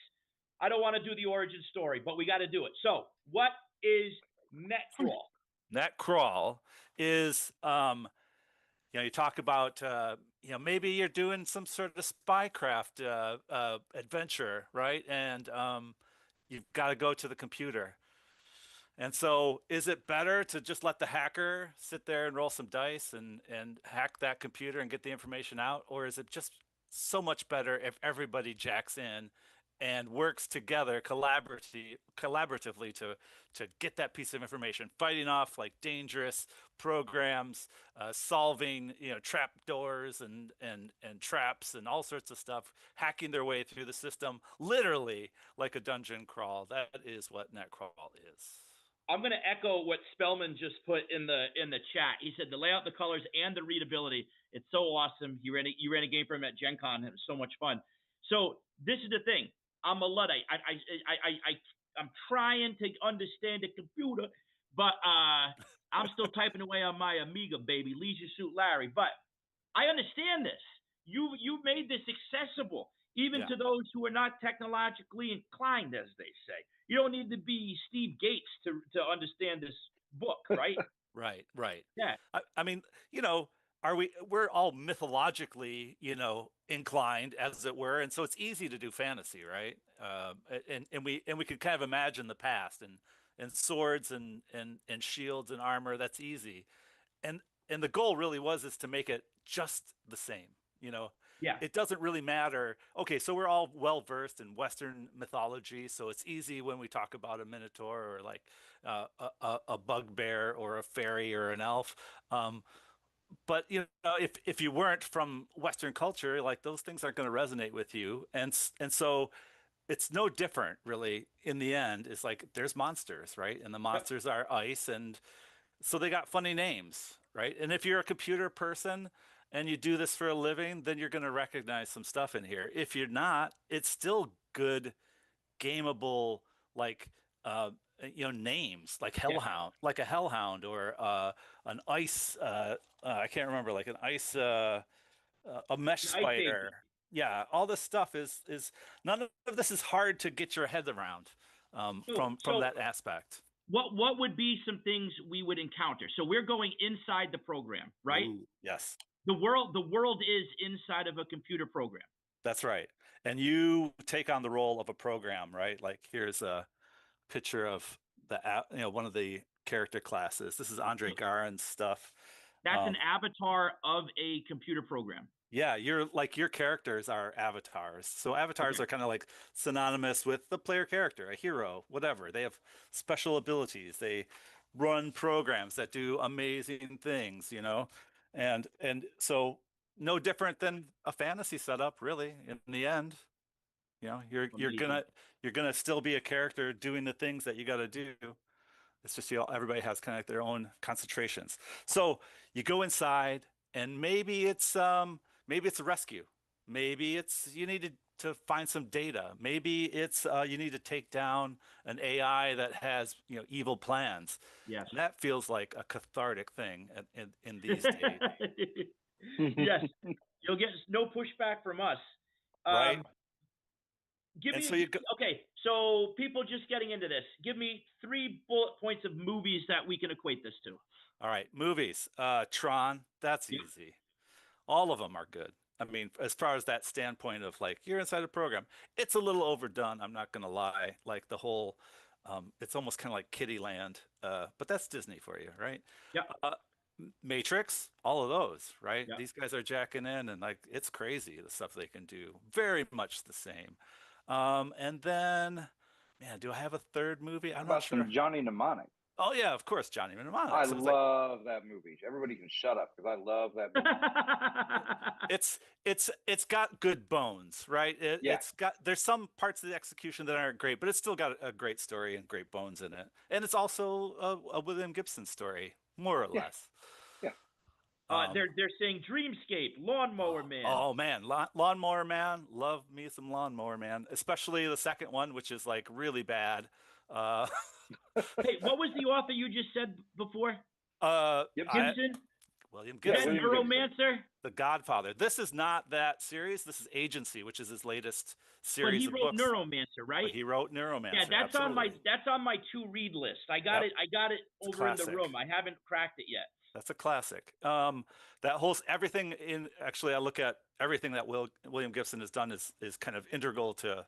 I don't want to do the origin story, but we got to do it. So what is Netcrawl? Netcrawl is you talk about maybe you're doing some sort of spycraft adventure, right? And you've got to go to the computer. And so is it better to just let the hacker sit there and roll some dice and hack that computer and get the information out? Or is it just so much better if everybody jacks in and works together collaboratively to get that piece of information, fighting off like dangerous programs, solving trap doors and traps and all sorts of stuff, hacking their way through the system, literally like a dungeon crawl. That is what Netcrawl is. I'm going to echo what Spellman just put in the chat. He said the layout, the colors, and the readability. It's so awesome. You ran a game for him at Gen Con. It was so much fun. So this is the thing. I'm a Luddite. I'm trying to understand the computer, but I'm still typing away on my Amiga, baby, Leisure Suit Larry. But I understand this. You made this accessible even to those who are not technologically inclined, as they say. You don't need to be Steve Gates to understand this book, right? Right. Yeah. I mean, we're all mythologically, inclined, as it were, and so it's easy to do fantasy, right? And we could kind of imagine the past and swords and shields and armor. That's easy, and the goal really is to make it just the same. Yeah. It doesn't really matter. Okay, so we're all well versed in Western mythology, so it's easy when we talk about a minotaur or like a bugbear or a fairy or an elf. But if you weren't from Western culture, like those things aren't going to resonate with you, and so it's no different really. In the end, it's like there's monsters, right? And the monsters are ice, and so they got funny names, right? And if you're a computer person and you do this for a living, then you're going to recognize some stuff in here. If you're not, it's still good, gameable, like names like Hellhound, like a Hellhound, or an ice. I can't remember, like an ice, a mesh spider. Yeah, all this stuff is none of this is hard to get your head around from that aspect. What would be some things we would encounter? So we're going inside the program, right? Ooh, yes. The world is inside of a computer program. That's right. And you take on the role of a program, right? Like here's a picture of one of the character classes. This is Andre Garin's stuff. That's an avatar of a computer program. Yeah, your characters are avatars. So avatars are kind of like synonymous with the player character, a hero, whatever. They have special abilities. They run programs that do amazing things, and so no different than a fantasy setup, really. In the end, you're gonna still be a character doing the things that you got to do. It's just everybody has kind of their own concentrations. So you go inside, and maybe it's a rescue. Maybe it's you need to find some data. Maybe it's you need to take down an AI that has evil plans. Yes, and that feels like a cathartic thing in these days. Yes, you'll get no pushback from us. Right. Okay, So people just getting into this, give me 3 bullet points of movies that we can equate this to. All right, movies. Tron, that's Yeah. easy. All of them are good. I mean, as far as that standpoint of like you're inside a program, it's a little overdone. I'm not gonna lie. Like the whole, it's almost kind of like Kiddie Land. But that's Disney for you, right? Yeah. Matrix, all of those, right? Yeah. These guys are jacking in, and like it's crazy the stuff they can do. Very much the same. And then, man, do I have a third movie? How I'm not about sure. some Johnny Mnemonic? Oh yeah, of course, Johnny Mnemonic. I So it's like love that movie. Everybody can shut up because I love that movie. it's got good bones, right? Yeah. It's got there's some parts of the execution that aren't great, but it's still got a great story and great bones in it. And it's also a William Gibson story, more or Yeah. less. Yeah. They're saying Dreamscape, Lawnmower Man. Oh man, Lawnmower Man, love me some Lawnmower Man, especially the second one, which is like really bad. Hey, what was the author you just said before? Gibson? William Is that Gibson, Neuromancer? The Godfather. This is not that series. This is Agency, which is his latest But series he of wrote books. Neuromancer, right? But he wrote Neuromancer. Yeah, that's absolutely. on my to read list. I got Yep. it over in the room. I haven't cracked it yet. That's a classic. That whole everything in actually, I look at everything that William Gibson has done is kind of integral to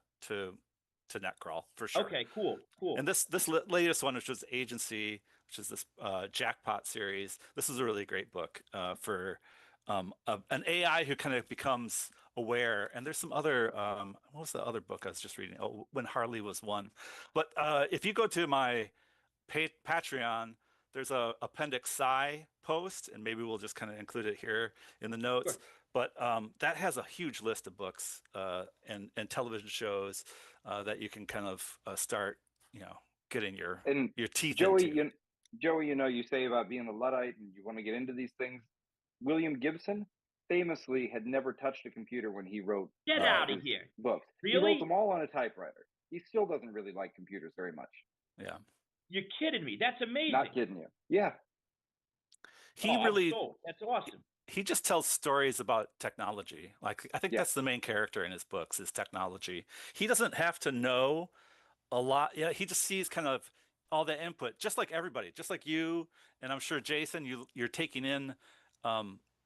Netcrawl for sure. Okay, cool. And this latest one, which was Agency, which is this Jackpot series. This is a really great book for an AI who kind of becomes aware. And there's some other what was the other book I was just reading? Oh, When Harley Was One. But if you go to my Patreon, there's a Appendix Psi post, and maybe we'll just kind of include it here in the notes. Sure. But that has a huge list of books and television shows that you can kind of start, getting your teeth into. Joey, you say about being a Luddite and you want to get into these things. William Gibson famously had never touched a computer when he wrote Get out of here. books. Really? He wrote them all on a typewriter. He still doesn't really like computers very much. Yeah. You're kidding me. That's amazing. Not kidding you. Yeah. That's awesome. He just tells stories about technology. Like I think that's the main character in his books is technology. He doesn't have to know a lot. Yeah, he just sees kind of all the input, just like everybody, just like you, and I'm sure Jason, you're taking in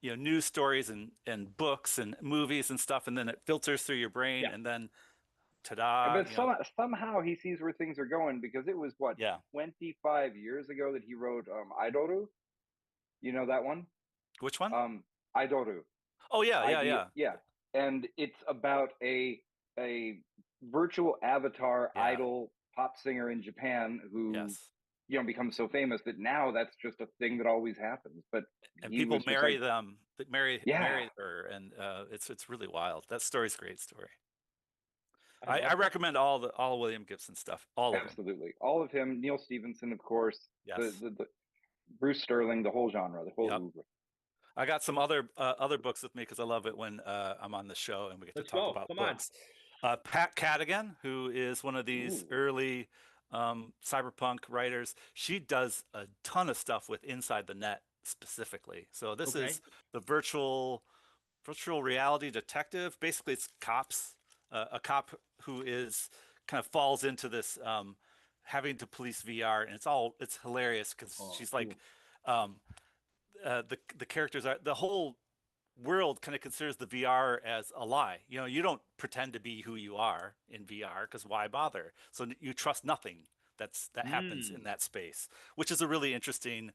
news stories and books and movies and stuff, and then it filters through your brain, and then ta-da. But somehow he sees where things are going, because it was 25 years ago that he wrote Idoru. You know that one? Which one? Idoru. Oh yeah. And it's about a virtual avatar idol pop singer in Japan who becomes so famous that now that's just a thing that always happens. But people marry them, marry her, and it's really wild. That story's a great story. I recommend all William Gibson stuff. All of them. Absolutely, all of him. Neil Stephenson, of course. Yes. The Bruce Sterling, the whole genre, the whole oeuvre. I got some other books with me because I love it when I'm on the show and we get to talk about books. Pat Cadigan, who is one of these early cyberpunk writers, she does a ton of stuff with Inside the Net specifically. So this is the virtual reality detective. Basically, it's cops, a cop who is kind of falls into this having to police VR, and it's hilarious because she's like. The characters are the whole world kind of considers the VR as a lie. You don't pretend to be who you are in VR because why bother? So you trust nothing that happens in that space, which is a really interesting,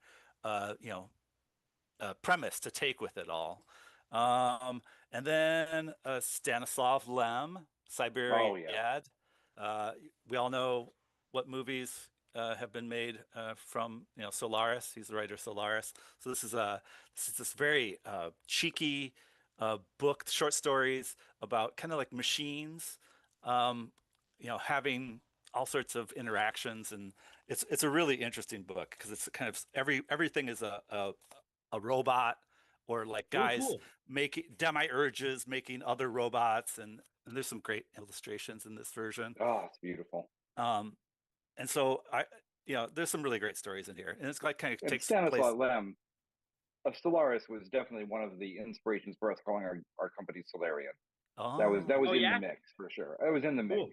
premise to take with it all. And then Stanislav Lem, Siberian Dad. We all know what movies have been made from Solaris. He's the writer of Solaris. So this is this very cheeky book, short stories about kind of like machines, having all sorts of interactions, and it's a really interesting book because it's kind of everything is a robot, or like guys making demiurges making other robots, and there's some great illustrations in this version. Oh, it's beautiful. And so there's some really great stories in here, and it's like kind of takes Stanislav Lem of Solaris was definitely one of the inspirations for us calling our company Solarian. That was in the mix for sure. It was in the mix.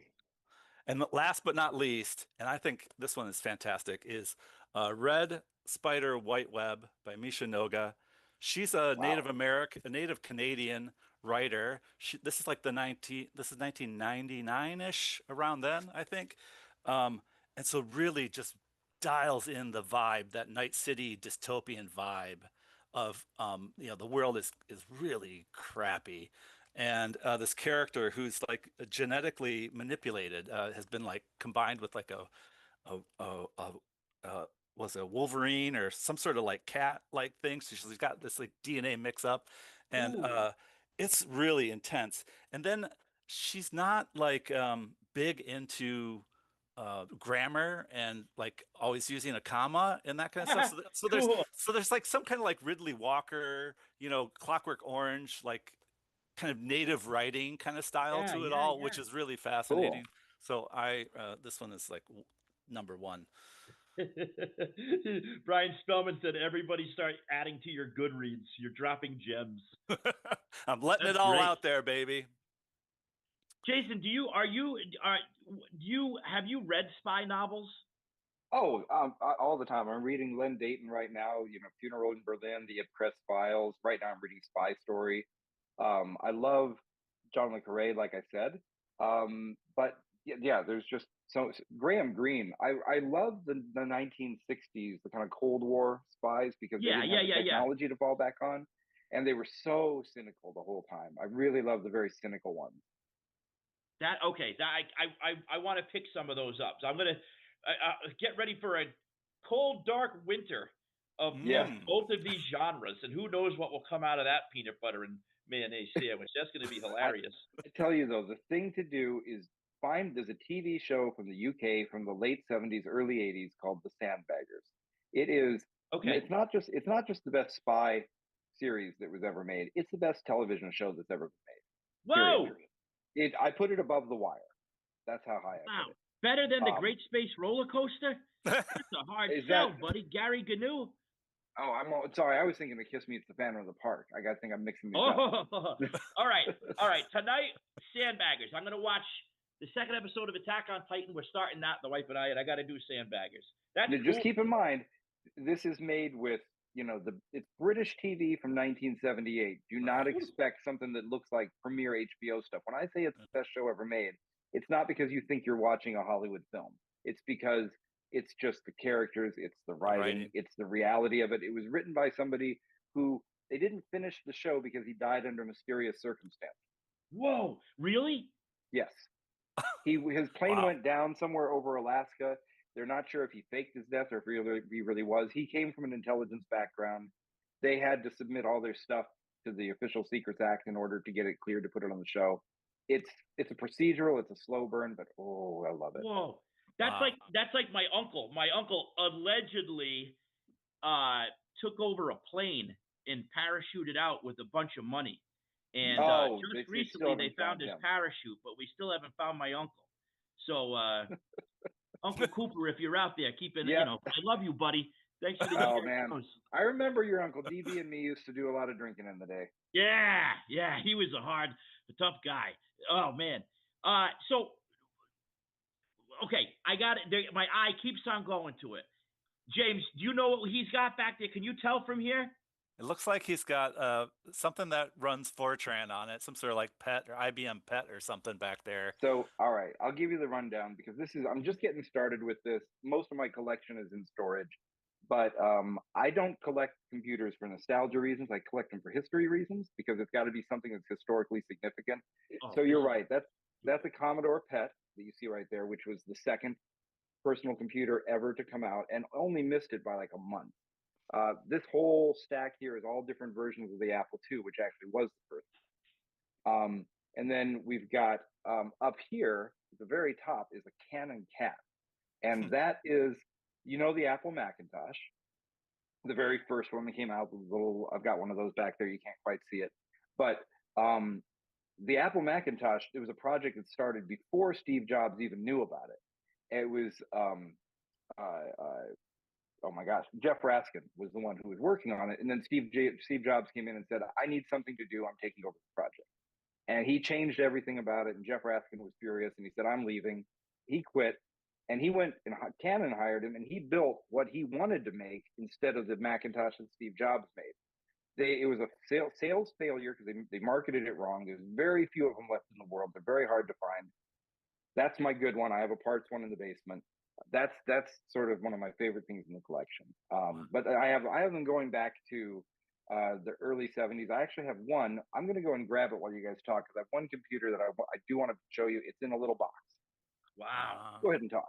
And last but not least, and I think this one is fantastic, is Red Spider White Web by Misha Noga. She's a Native Wow. American, a Native Canadian writer. This is like this is 1999-ish, around then, I think. Um, and so really just dials in the vibe, that Night City dystopian vibe of the world is really crappy. And this character who's like genetically manipulated has been like combined with like a was a Wolverine or some sort of like cat like thing. So she's got this like DNA mix up, and Ooh. it's really intense. And then she's not like big into grammar and like always using a comma and that kind of stuff. Cool. So there's like some kind of like Ridley Walker, Clockwork Orange, like kind of native writing kind of style Yeah, to it yeah, all, yeah. which is really Cool. fascinating. So this one is like number one. Brian Spellman said, "Everybody start adding to your Goodreads. You're dropping gems." I'm letting That's it all great. out there, baby. Jason, have you read spy novels? Oh, all the time. I'm reading Len Dayton right now. Funeral in Berlin, The Oppressed Files. Right now, I'm reading Spy Story. I love John le Carré, like I said. But yeah, there's just Graham Greene. I love the 1960s, the kind of Cold War spies, because they didn't have the technology to fall back on, and they were so cynical the whole time. I really love the very cynical ones. I want to pick some of those up. So I'm gonna get ready for a cold, dark winter of both of these genres, and who knows what will come out of that peanut butter and mayonnaise sandwich. That's going to be hilarious. I tell you though, the thing to do is there's a TV show from the UK from the late 70s, early 80s called The Sandbaggers. It is Okay. It's not just the best spy series that was ever made. It's the best television show that's ever been made. Whoa! I put it above The Wire. That's how high I put it. Better than the Great Space Roller Coaster? That's a hard sell, buddy. Gary Gnu. Oh, I'm sorry. I was thinking of Kiss Me, It's the Phantom of the Park. I think I'm mixing these up. All right. Tonight, Sandbaggers. I'm going to watch the second episode of Attack on Titan. We're starting that, the wife and I got to do Sandbaggers. That's cool. Just keep in mind, this is made with, it's British TV from 1978. Do not expect something that looks like premiere HBO stuff. When I say it's the best show ever made, it's not because you think you're watching a Hollywood film. It's because it's just the characters, it's the writing, it's the reality of it. It was written by somebody who they didn't finish the show because he died under mysterious circumstances. Whoa, really? Yes. His plane went down somewhere over Alaska. They're not sure if he faked his death or if he really was. He came from an intelligence background. They had to submit all their stuff to the Official Secrets Act in order to get it cleared to put it on the show. It's a procedural. It's a slow burn, but I love it. Whoa. That's like my uncle. My uncle allegedly took over a plane and parachuted out with a bunch of money. And just recently they found his parachute, but we still haven't found my uncle. So Uncle Cooper, if you're out there, I love you, buddy. Thanks for the man. I remember your Uncle DB and me used to do a lot of drinking in the day. Yeah, he was a tough guy. Oh man. Okay, I got it. My eye keeps on going to it. James, do you know what he's got back there? Can you tell from here? It looks like he's got something that runs Fortran on it, some sort of like PET or IBM PET or something back there. So, all right, I'll give you the rundown because I'm just getting started with this. Most of my collection is in storage, but I don't collect computers for nostalgia reasons. I collect them for history reasons because it's got to be something that's historically significant. So you're right. That's a Commodore PET that you see right there, which was the second personal computer ever to come out and only missed it by like a month. This whole stack here is all different versions of the Apple II, which actually was the first. And then we've got up here, at the very top, is a Canon Cat. And that is, the Apple Macintosh, the very first one that came out. I've got one of those back there. You can't quite see it. But the Apple Macintosh, it was a project that started before Steve Jobs even knew about it. It was oh my gosh, Jeff Raskin was the one who was working on it. And then Steve Jobs came in and said, I need something to do. I'm taking over the project. And he changed everything about it. And Jeff Raskin was furious. And he said, I'm leaving. he quit, and he went and Canon hired him, and he built what he wanted to make instead of the Macintosh that Steve Jobs made. It was a sales failure because they marketed it wrong. There's very few of them left in the world. They're very hard to find. That's my good one. I have a parts one in the basement. That's sort of one of my favorite things in the collection. But I have them going back to the early 70s. I actually have one. I'm going to go and grab it while you guys talk because I have one computer that I do want to show you. It's in a little box. Wow. Go ahead and talk.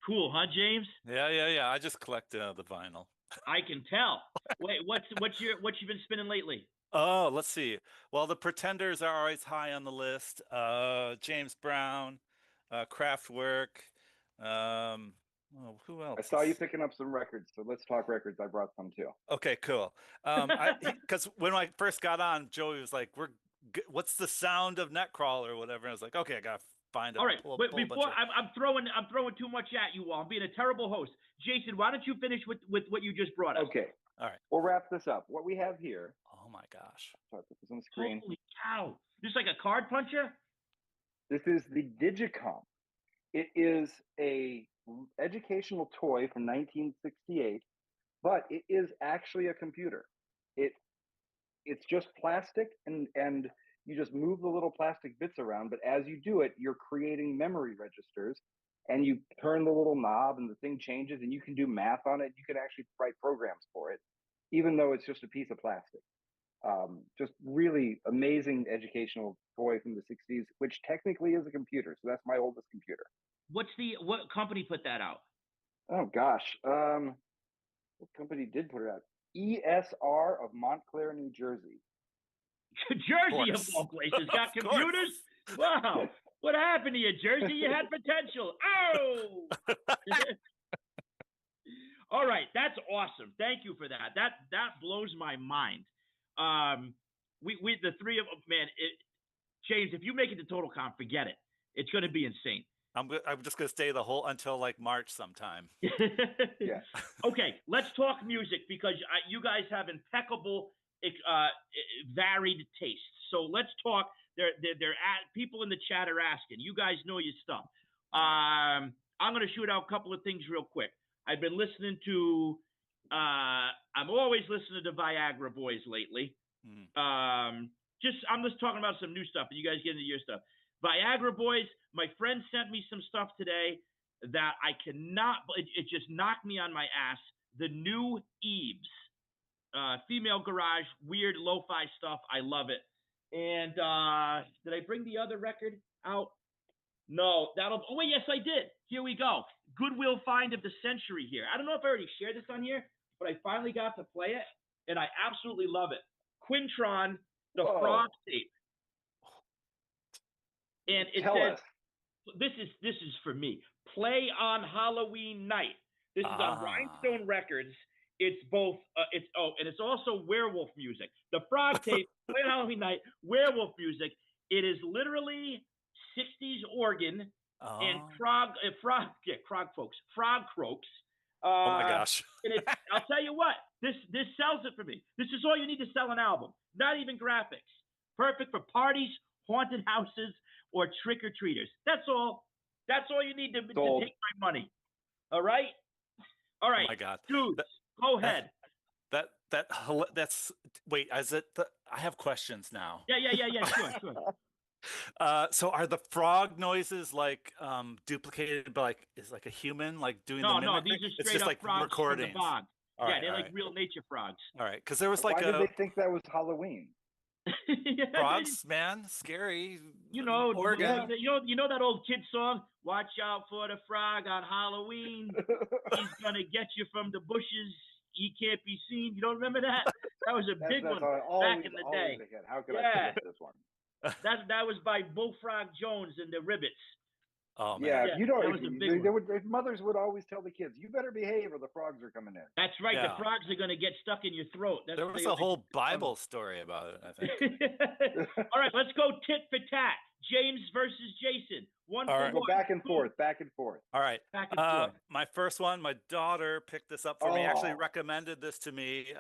Cool, huh, James? Yeah. I just collect the vinyl. I can tell. Wait, what you been spinning lately? Oh, let's see. Well, the Pretenders are always high on the list. James Brown, Kraftwerk. Who else? I saw you picking up some records, so let's talk records. I brought some too. Okay, cool. Because when I first got on, Joey was like, "What's the sound of Netcrawler or whatever?" And I was like, "Okay, I gotta find it." All right, before I'm throwing too much at you all. I'm being a terrible host. Jason, why don't you finish with what you just brought us? Okay. All right. We'll wrap this up. What we have here. Oh my gosh. I'll put this on the screen. Holy cow! This is like a card puncher. This is the Digicom. It is a educational toy from 1968, but it is actually a computer. It's just plastic, and you just move the little plastic bits around. But as you do it, you're creating memory registers, and you turn the little knob, and the thing changes, and you can do math on it. You can actually write programs for it, even though it's just a piece of plastic. Just really amazing educational toy from the 60s, which technically is a computer. So that's my oldest computer. What company put that out? Oh gosh, what company did put it out? ESR of Montclair, New Jersey. Jersey of all places got computers. Wow, what happened to you, Jersey? You had potential. Oh. All right, that's awesome. Thank you for that. That blows my mind. We the three of man, James, if you make it to Total Comp, forget it. It's going to be insane. I'm just going to stay until like March sometime. Yeah. Okay, let's talk music because you guys have impeccable, varied tastes. So let's talk. People in the chat are asking. You guys know your stuff. I'm going to shoot out a couple of things real quick. I've been listening to. I'm always listening to Viagra Boys lately. I'm just talking about some new stuff, and you guys get into your stuff. Viagra Boys. My friend sent me some stuff today that I cannot. It just knocked me on my ass. The new Eves, female garage, weird lo-fi stuff. I love it. And did I bring the other record out? No, oh wait, yes I did. Here we go. Goodwill find of the century here. I don't know if I already shared this on here, but I finally got to play it, and I absolutely love it. Quintron, the Frog tape. And it says, this is for me. Play on Halloween night. This is on Rhinestone Records. It's both, and it's also werewolf music. The Frog tape, Play on Halloween night, werewolf music. It is literally 60s organ and frog croaks. Oh my gosh. And I'll tell you what, this sells it for me. This is all you need to sell an album. Not even graphics. Perfect for parties, haunted houses, or trick-or-treaters. That's all. That's all you need to take my money. All right? All right. Oh my God. Dudes, go ahead. That's wait, is it I have questions now. Yeah. Sure. So are the frog noises like duplicated by is like a human like doing the mimicry? No, these are straight it's just up like frogs recordings. from the bog. All right, they're like real nature frogs. All right, because there was like Why did they think that was Halloween? Frogs, man, scary. You know, Oregon. you know that old kid song, "Watch out for the frog on Halloween. He's gonna get you from the bushes. He can't be seen." You don't remember that? That was a big one back in the day. How could I forget this one? That was by Bullfrog Jones and the Ribbits. Oh man. Yeah, you know, that was a big one. Mothers would always tell the kids, "You better behave, or the frogs are coming in." That's right. Yeah. The frogs are going to get stuck in your throat. There was a whole Bible story about it, I think. All right, let's go tit for tat. James versus Jason. One All for right. Go one. back and forth, back and forth. All right. Back and forth. My first one, my daughter picked this up for me. Actually Oh. recommended this to me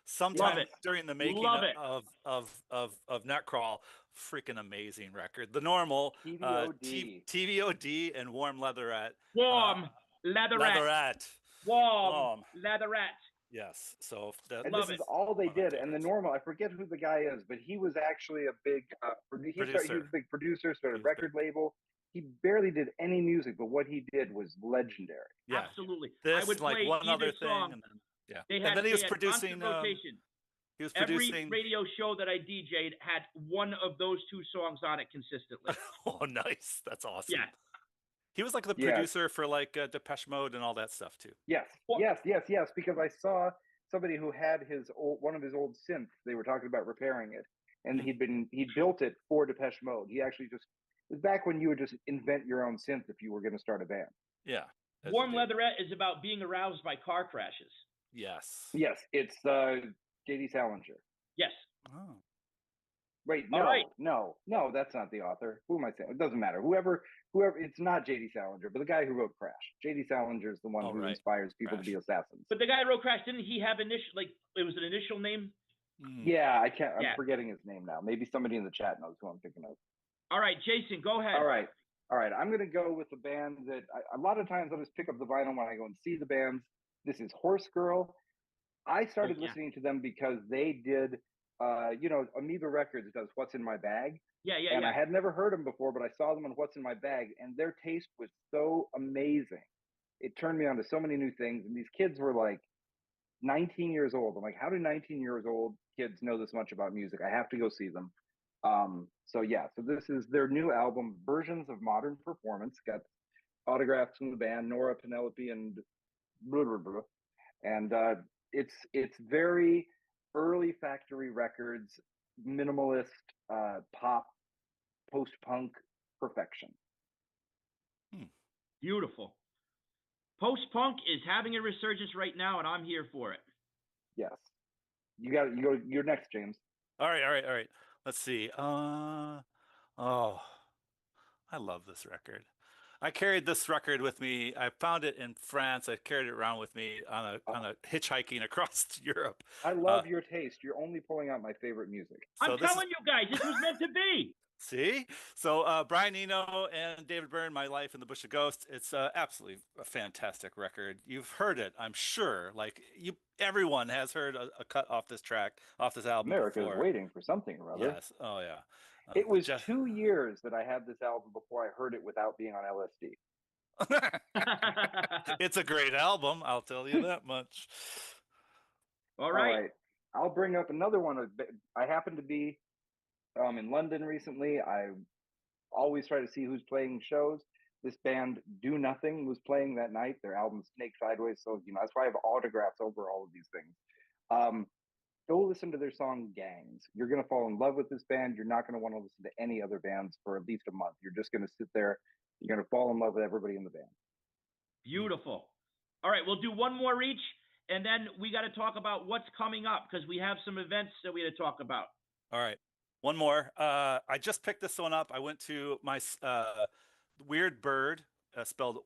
sometime it. during the making Love it. of Netcrawl. Freaking amazing record. The Normal, TVOD. TVOD, and Warm Leatherette. Warm Leatherette. Warm Leatherette. Yes. So And Love this is it. all they One of my did. And the favorites. Normal, I forget who the guy is, but he was actually a big he was a big producer, started a record label. He barely did any music, but what he did was legendary. Yeah. Absolutely. This, I would like play one either other song. thing, and then And then he was producing. constant rotation. He was Every producing. radio show that I DJ'd had one of those two songs on it consistently. Oh, nice. That's awesome. Yeah. He was like the producer for like Depeche Mode and all that stuff too. Yes, yes. Because I saw somebody who had one of his old synths. They were talking about repairing it, and he built it for Depeche Mode. He actually it was back when you would just invent your own synth if you were going to start a band. Yeah. Warm Leatherette is about being aroused by car crashes. Yes. Yes, it's J.D. Salinger. Yes. Oh. Wait, All right. no, that's not the author. Who am I saying? It doesn't matter. Whoever, it's not J.D. Salinger, but the guy who wrote Crash. J.D. Salinger is the one who inspires people to be assassins. But the guy who wrote Crash, didn't he have it was an initial name? Yeah, I'm forgetting his name now. Maybe somebody in the chat knows who I'm thinking of. All right, Jason, go ahead. All right. I'm going to go with the band that a lot of times I just pick up the vinyl when I go and see the bands. This is Horse Girl. I started listening to them because they did, Amoeba Records does What's in My Bag. Yeah. And I had never heard them before, but I saw them on What's in My Bag, and their taste was so amazing. It turned me on to so many new things. And these kids were like 19 years old. I'm like, how do 19-year-old kids know this much about music? I have to go see them. So this is their new album, Versions of Modern Performance. Got autographs from the band, Nora, Penelope, and blah, blah, blah. And it's very early Factory Records, minimalist pop, post-punk perfection. Beautiful. Post-punk is having a resurgence right now, and I'm here for it. Yes. You're next, James. All right. Let's see. I love this record. I carried this record with me. I found it in France. I carried it around with me on a hitchhiking across Europe. I love your taste. You're only pulling out my favorite music. I'm telling you guys, this was meant to be. See? So Brian Eno and David Byrne, My Life in the Bush of Ghosts. It's absolutely a fantastic record. You've heard it, I'm sure. Like everyone has heard a cut off this album. America is waiting for something or other. Yes. Oh yeah. It was 2 years that I had this album before I heard it without being on LSD. It's a great album, I'll tell you that much. All right. I'll bring up another one. I happen to be in London recently. I always try to see who's playing shows. This band, Do Nothing, was playing that night. Their album Snake Sideways. So, that's why I have autographs over all of these things. Go listen to their song Gangs. You're going to fall in love with this band. You're not going to want to listen to any other bands for at least a month. You're just going to sit there. You're going to fall in love with everybody in the band. Beautiful. All right, we'll do one more each, and then we got to talk about what's coming up because we have some events that we got to talk about. All right. One more. I just picked this one up. I went to my Weird Bird, spelled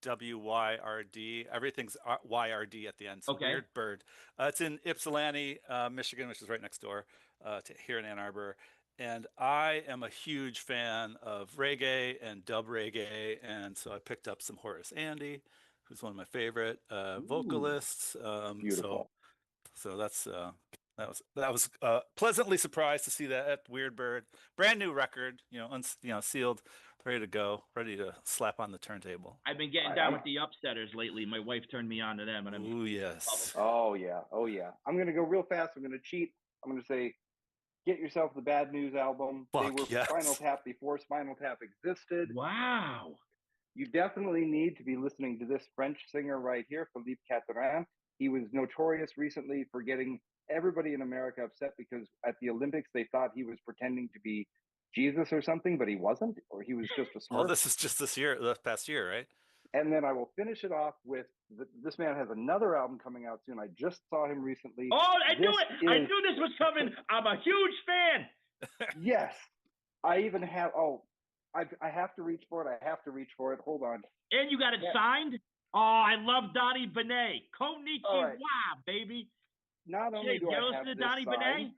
WYRD. Everything's YRD at the end. So Weird Bird. It's in Ypsilanti, Michigan, which is right next door to here in Ann Arbor. And I am a huge fan of reggae and dub reggae. And so I picked up some Horace Andy, who's one of my favorite vocalists. Beautiful. So that's that was pleasantly surprised to see that at Weird Bird. Brand new record, sealed, ready to go, ready to slap on the turntable. I've been getting down with the Upsetters lately. My wife turned me on to them, and I'm. Oh yes. Oh yeah. I'm gonna go real fast. I'm gonna cheat. I'm gonna say, get yourself the Bad News album. They were Spinal Tap before Spinal Tap existed. Wow. You definitely need to be listening to this French singer right here, Philippe Catherine. He was notorious recently for getting everybody in America upset because at the Olympics they thought he was pretending to be Jesus or something, but he wasn't, or he was just a Smurf. Well, this is just the past year, right? And then I will finish it off with this man has another album coming out soon. I just saw him recently. Oh, I knew it! I knew this was coming. I'm a huge fan. Yes, I even have. Oh, I have to reach for it. I have to reach for it. Hold on. And you got it signed? Oh, I love Donnie Benet. Konnichiwa, right. baby. Not only James, do you ever I listen have to this Donnie signed, Benet?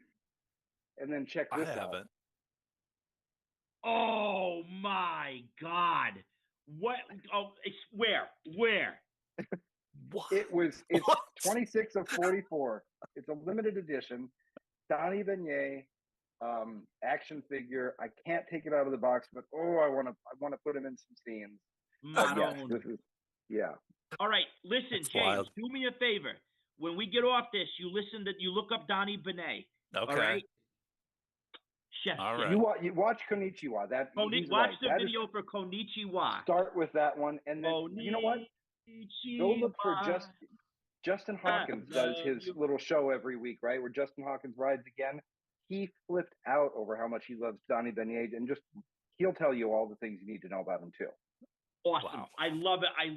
and then check I this out. haven't. Oh my God! What? Oh, where? What? It's What? 26 of 44. It's a limited edition. Donnie Beignet action figure. I can't take it out of the box, but I want to put him in some scenes. But yes, Maroon. this is yeah. All right, listen, That's James. wild. Do me a favor. When we get off this, you look up Donnie Benet. Okay. All right. Chef. All right. You watch Konnichiwa. He's watch right. the That video for Konnichiwa. start with that one, and then you know what? Go look for Justin Hawkins does his little show every week, right? Where Justin Hawkins rides again. He flipped out over how much he loves Donnie Beignet, and he'll tell you all the things you need to know about him too. Awesome. Wow. I love it. I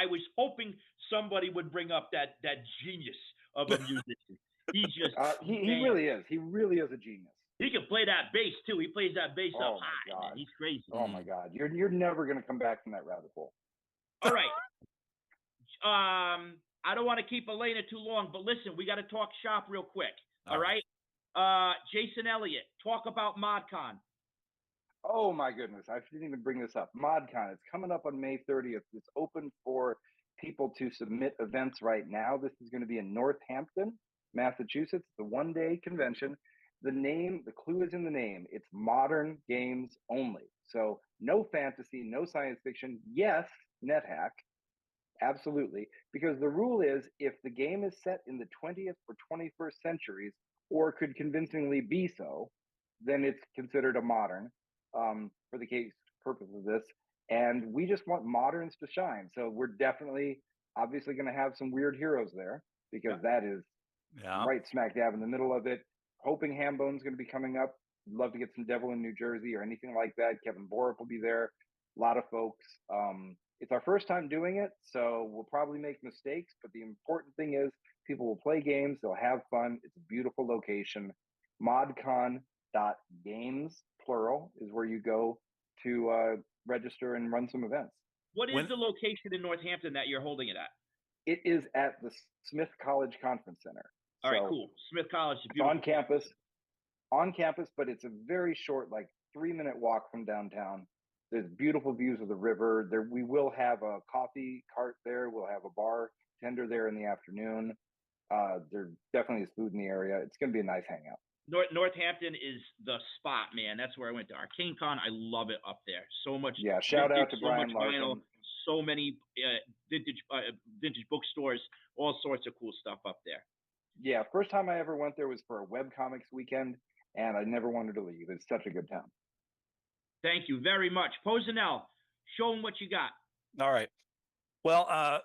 was hoping somebody would bring up that genius of a musician. He just he really is. He really is a genius. He can play that bass too. He plays that bass up my high. God. Man. He's crazy. Oh my God. You're never gonna come back from that rabbit hole. All right. I don't want to keep Elena too long, but listen, we got to talk shop real quick. All right. Jason Elliott, talk about ModCon. Oh my goodness, I didn't even bring this up. ModCon, it's coming up on May 30th. It's open for people to submit events right now. This is going to be in Northampton, Massachusetts. It's a one-day convention. The clue is in the name. It's modern games only. So no fantasy, no science fiction. Yes, NetHack. Absolutely. Because the rule is if the game is set in the 20th or 21st centuries, or could convincingly be so, then it's considered a modern for the case purpose of this. And we just want moderns to shine. So we're definitely, obviously, going to have some weird heroes there because that is right smack dab in the middle of it. Hoping Hambone's going to be coming up. Love to get some Devil in New Jersey or anything like that. Kevin Boric will be there. A lot of folks. It's our first time doing it, so we'll probably make mistakes. But the important thing is people will play games. They'll have fun. It's a beautiful location. Modcon.games, plural, is where you go to register and run some events. What is the location in Northampton that you're holding it at? It is at the Smith College Conference Center. All right, cool. Smith College is beautiful. On campus, but it's a very short, like 3-minute walk from downtown. There's beautiful views of the river. We will have a coffee cart there. We'll have a bartender there in the afternoon. There definitely is food in the area. It's going to be a nice hangout. Northampton is the spot, man. That's where I went to Arcane Con. I love it up there. So much. Yeah, shout out to Brian Larson. Vinyl, so many vintage bookstores, all sorts of cool stuff up there. Yeah, first time I ever went there was for a webcomics weekend, and I never wanted to leave. It's such a good town. Thank you very much. Posenel, show them what you got. All right. Well,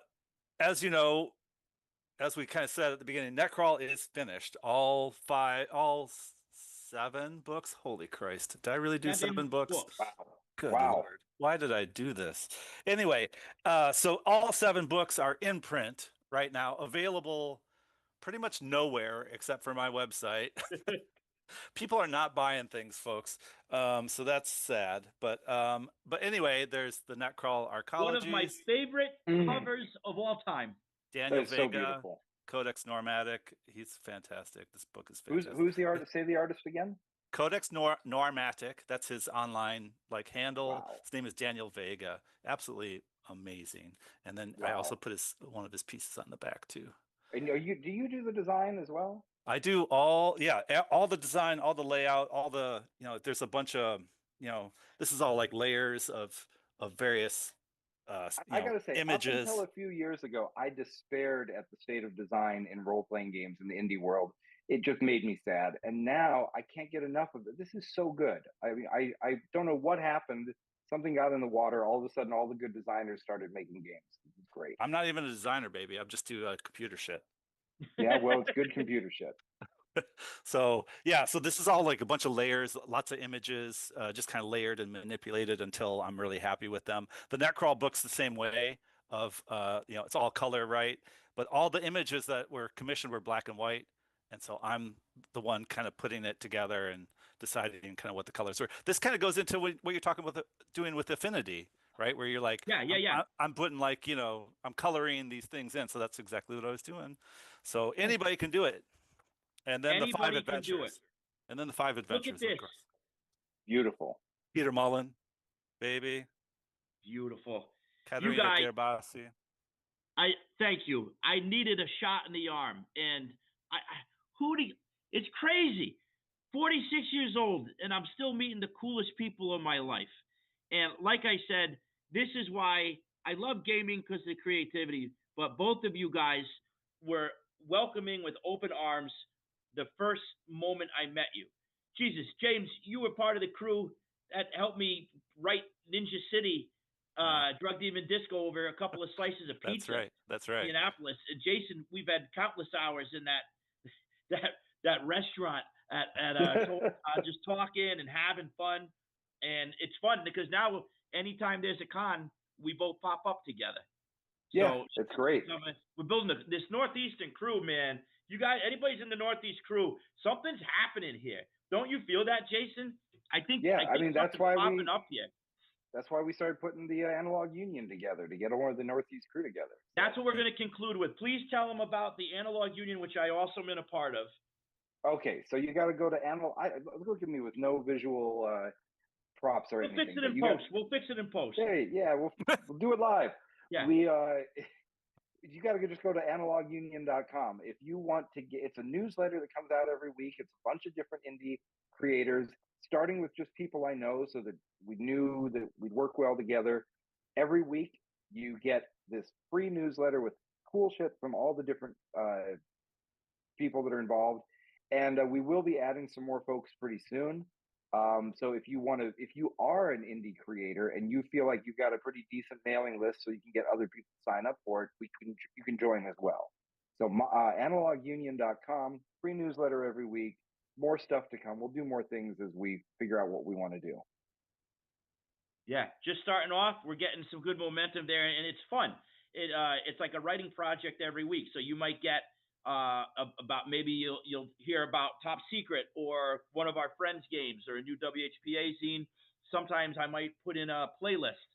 as you know, as we kind of said at the beginning, Netcrawl is finished. All 7 books. Holy Christ. Did I really do 7 books? Wow. Good Lord. Why did I do this? Anyway, so all 7 books are in print right now, available pretty much nowhere except for my website. People are not buying things, folks. So that's sad. But anyway, there's the Netcrawl Arcologies. One of my favorite covers of all time. Daniel Vega, so Codex Normatic. He's fantastic. This book is fantastic. Who's the artist? Say the artist again. Codex Normatic. That's his online handle. Wow. His name is Daniel Vega. Absolutely amazing. And then I also put one of his pieces on the back too. And do you do the design as well? I do all the design, all the layout, all the, there's a bunch of, this is all like layers of various I gotta say, images. Up until a few years ago, I despaired at the state of design in role-playing games in the indie world. It just made me sad. And now I can't get enough of it. This is so good. I mean, I don't know what happened. Something got in the water. All of a sudden, all the good designers started making games. It's great. I'm not even a designer, baby. I'm just do computer shit. Yeah, well, it's good computer shit. So this is all like a bunch of layers, lots of images, just kind of layered and manipulated until I'm really happy with them. The Netcrawl book's the same way of, it's all color, right? But all the images that were commissioned were black and white. And so I'm the one kind of putting it together and deciding kind of what the colors were. This kind of goes into what you're talking about doing with Affinity, right? Where you're like, yeah. I'm putting like, I'm coloring these things in. So that's exactly what I was doing. So anybody can do it. And then the 5 Anybody can do it. adventures. And then the 5 Look at adventures, this. of course. Beautiful. Peter Mullen, baby. Beautiful. Katerina You guys, Gerbasi. I thank you. I needed a shot in the arm, and it's crazy. 46 years old, and I'm still meeting the coolest people in my life. And like I said, this is why I love gaming, because of the creativity. But both of you guys were welcoming with open arms the first moment I met you. Jesus, James, you were part of the crew that helped me write Ninja City, Drug Demon Disco over a couple of slices of pizza. That's right. In Indianapolis. And Jason, we've had countless hours in that restaurant at just talking and having fun. And it's fun because now anytime there's a con, we both pop up together. Yeah, so, it's great. We're building this Northeastern crew, man. You guys, anybody's in the Northeast crew, something's happening here. Don't you feel that, Jason? I think that's why popping up here. That's why we started putting the Analog Union together, to get all of the Northeast crew together. That's what we're going to conclude with. Please tell them about the Analog Union, which I also am in a part of. Okay, so you got to go to Analog. Look at me with no visual props or anything. We'll fix it in post. Hey, yeah, we'll do it live. Yeah. You got to just go to analogunion.com. If you want to it's a newsletter that comes out every week. It's a bunch of different indie creators, starting with just people I know, so that we knew that we'd work well together. Every week, you get this free newsletter with cool shit from all the different people that are involved. And we will be adding some more folks pretty soon. So if you are an indie creator and you feel like you've got a pretty decent mailing list, so you can get other people to sign up for it, you can join as well. So analogunion.com, free newsletter every week, more stuff to come. We'll do more things as we figure out what we want to do. Yeah, just starting off, we're getting some good momentum there, and it's fun. It's like a writing project every week. So you might get about, maybe you'll hear about Top Secret or one of our friends' games or a new WHPA zine. Sometimes I might put in a playlist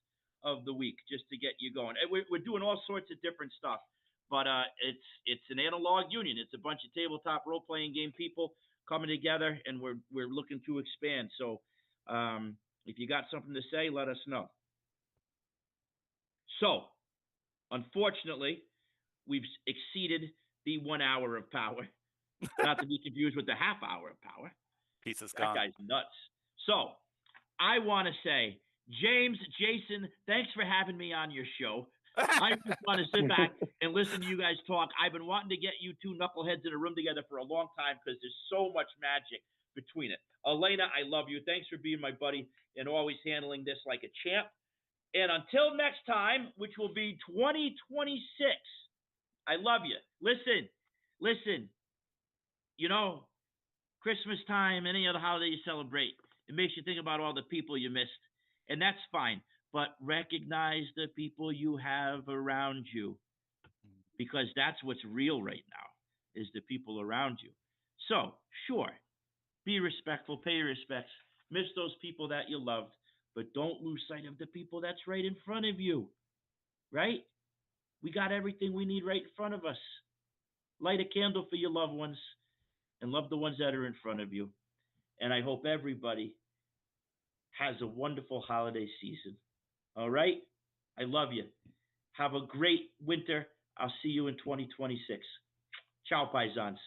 of the week just to get you going. We're doing all sorts of different stuff, but it's an Analog Union. It's a bunch of tabletop role-playing game people coming together, and we're looking to expand. So if you got something to say, let us know. So, unfortunately, we've exceeded the 1 hour of power. Not to be confused with the half hour of power. Pizza's gone. That guy's nuts. So, I want to say, James, Jason, thanks for having me on your show. I just want to sit back and listen to you guys talk. I've been wanting to get you two knuckleheads in a room together for a long time because there's so much magic between it. Elena, I love you. Thanks for being my buddy and always handling this like a champ. And until next time, which will be 2026, I love you. Listen. You know, Christmas time, any other holiday you celebrate, it makes you think about all the people you missed. And that's fine. But recognize the people you have around you, because that's what's real right now, is the people around you. So, sure, be respectful, pay your respects, miss those people that you loved, but don't lose sight of the people that's right in front of you, right? We got everything we need right in front of us. Light a candle for your loved ones and love the ones that are in front of you. And I hope everybody has a wonderful holiday season. All right? I love you. Have a great winter. I'll see you in 2026. Ciao, paisans.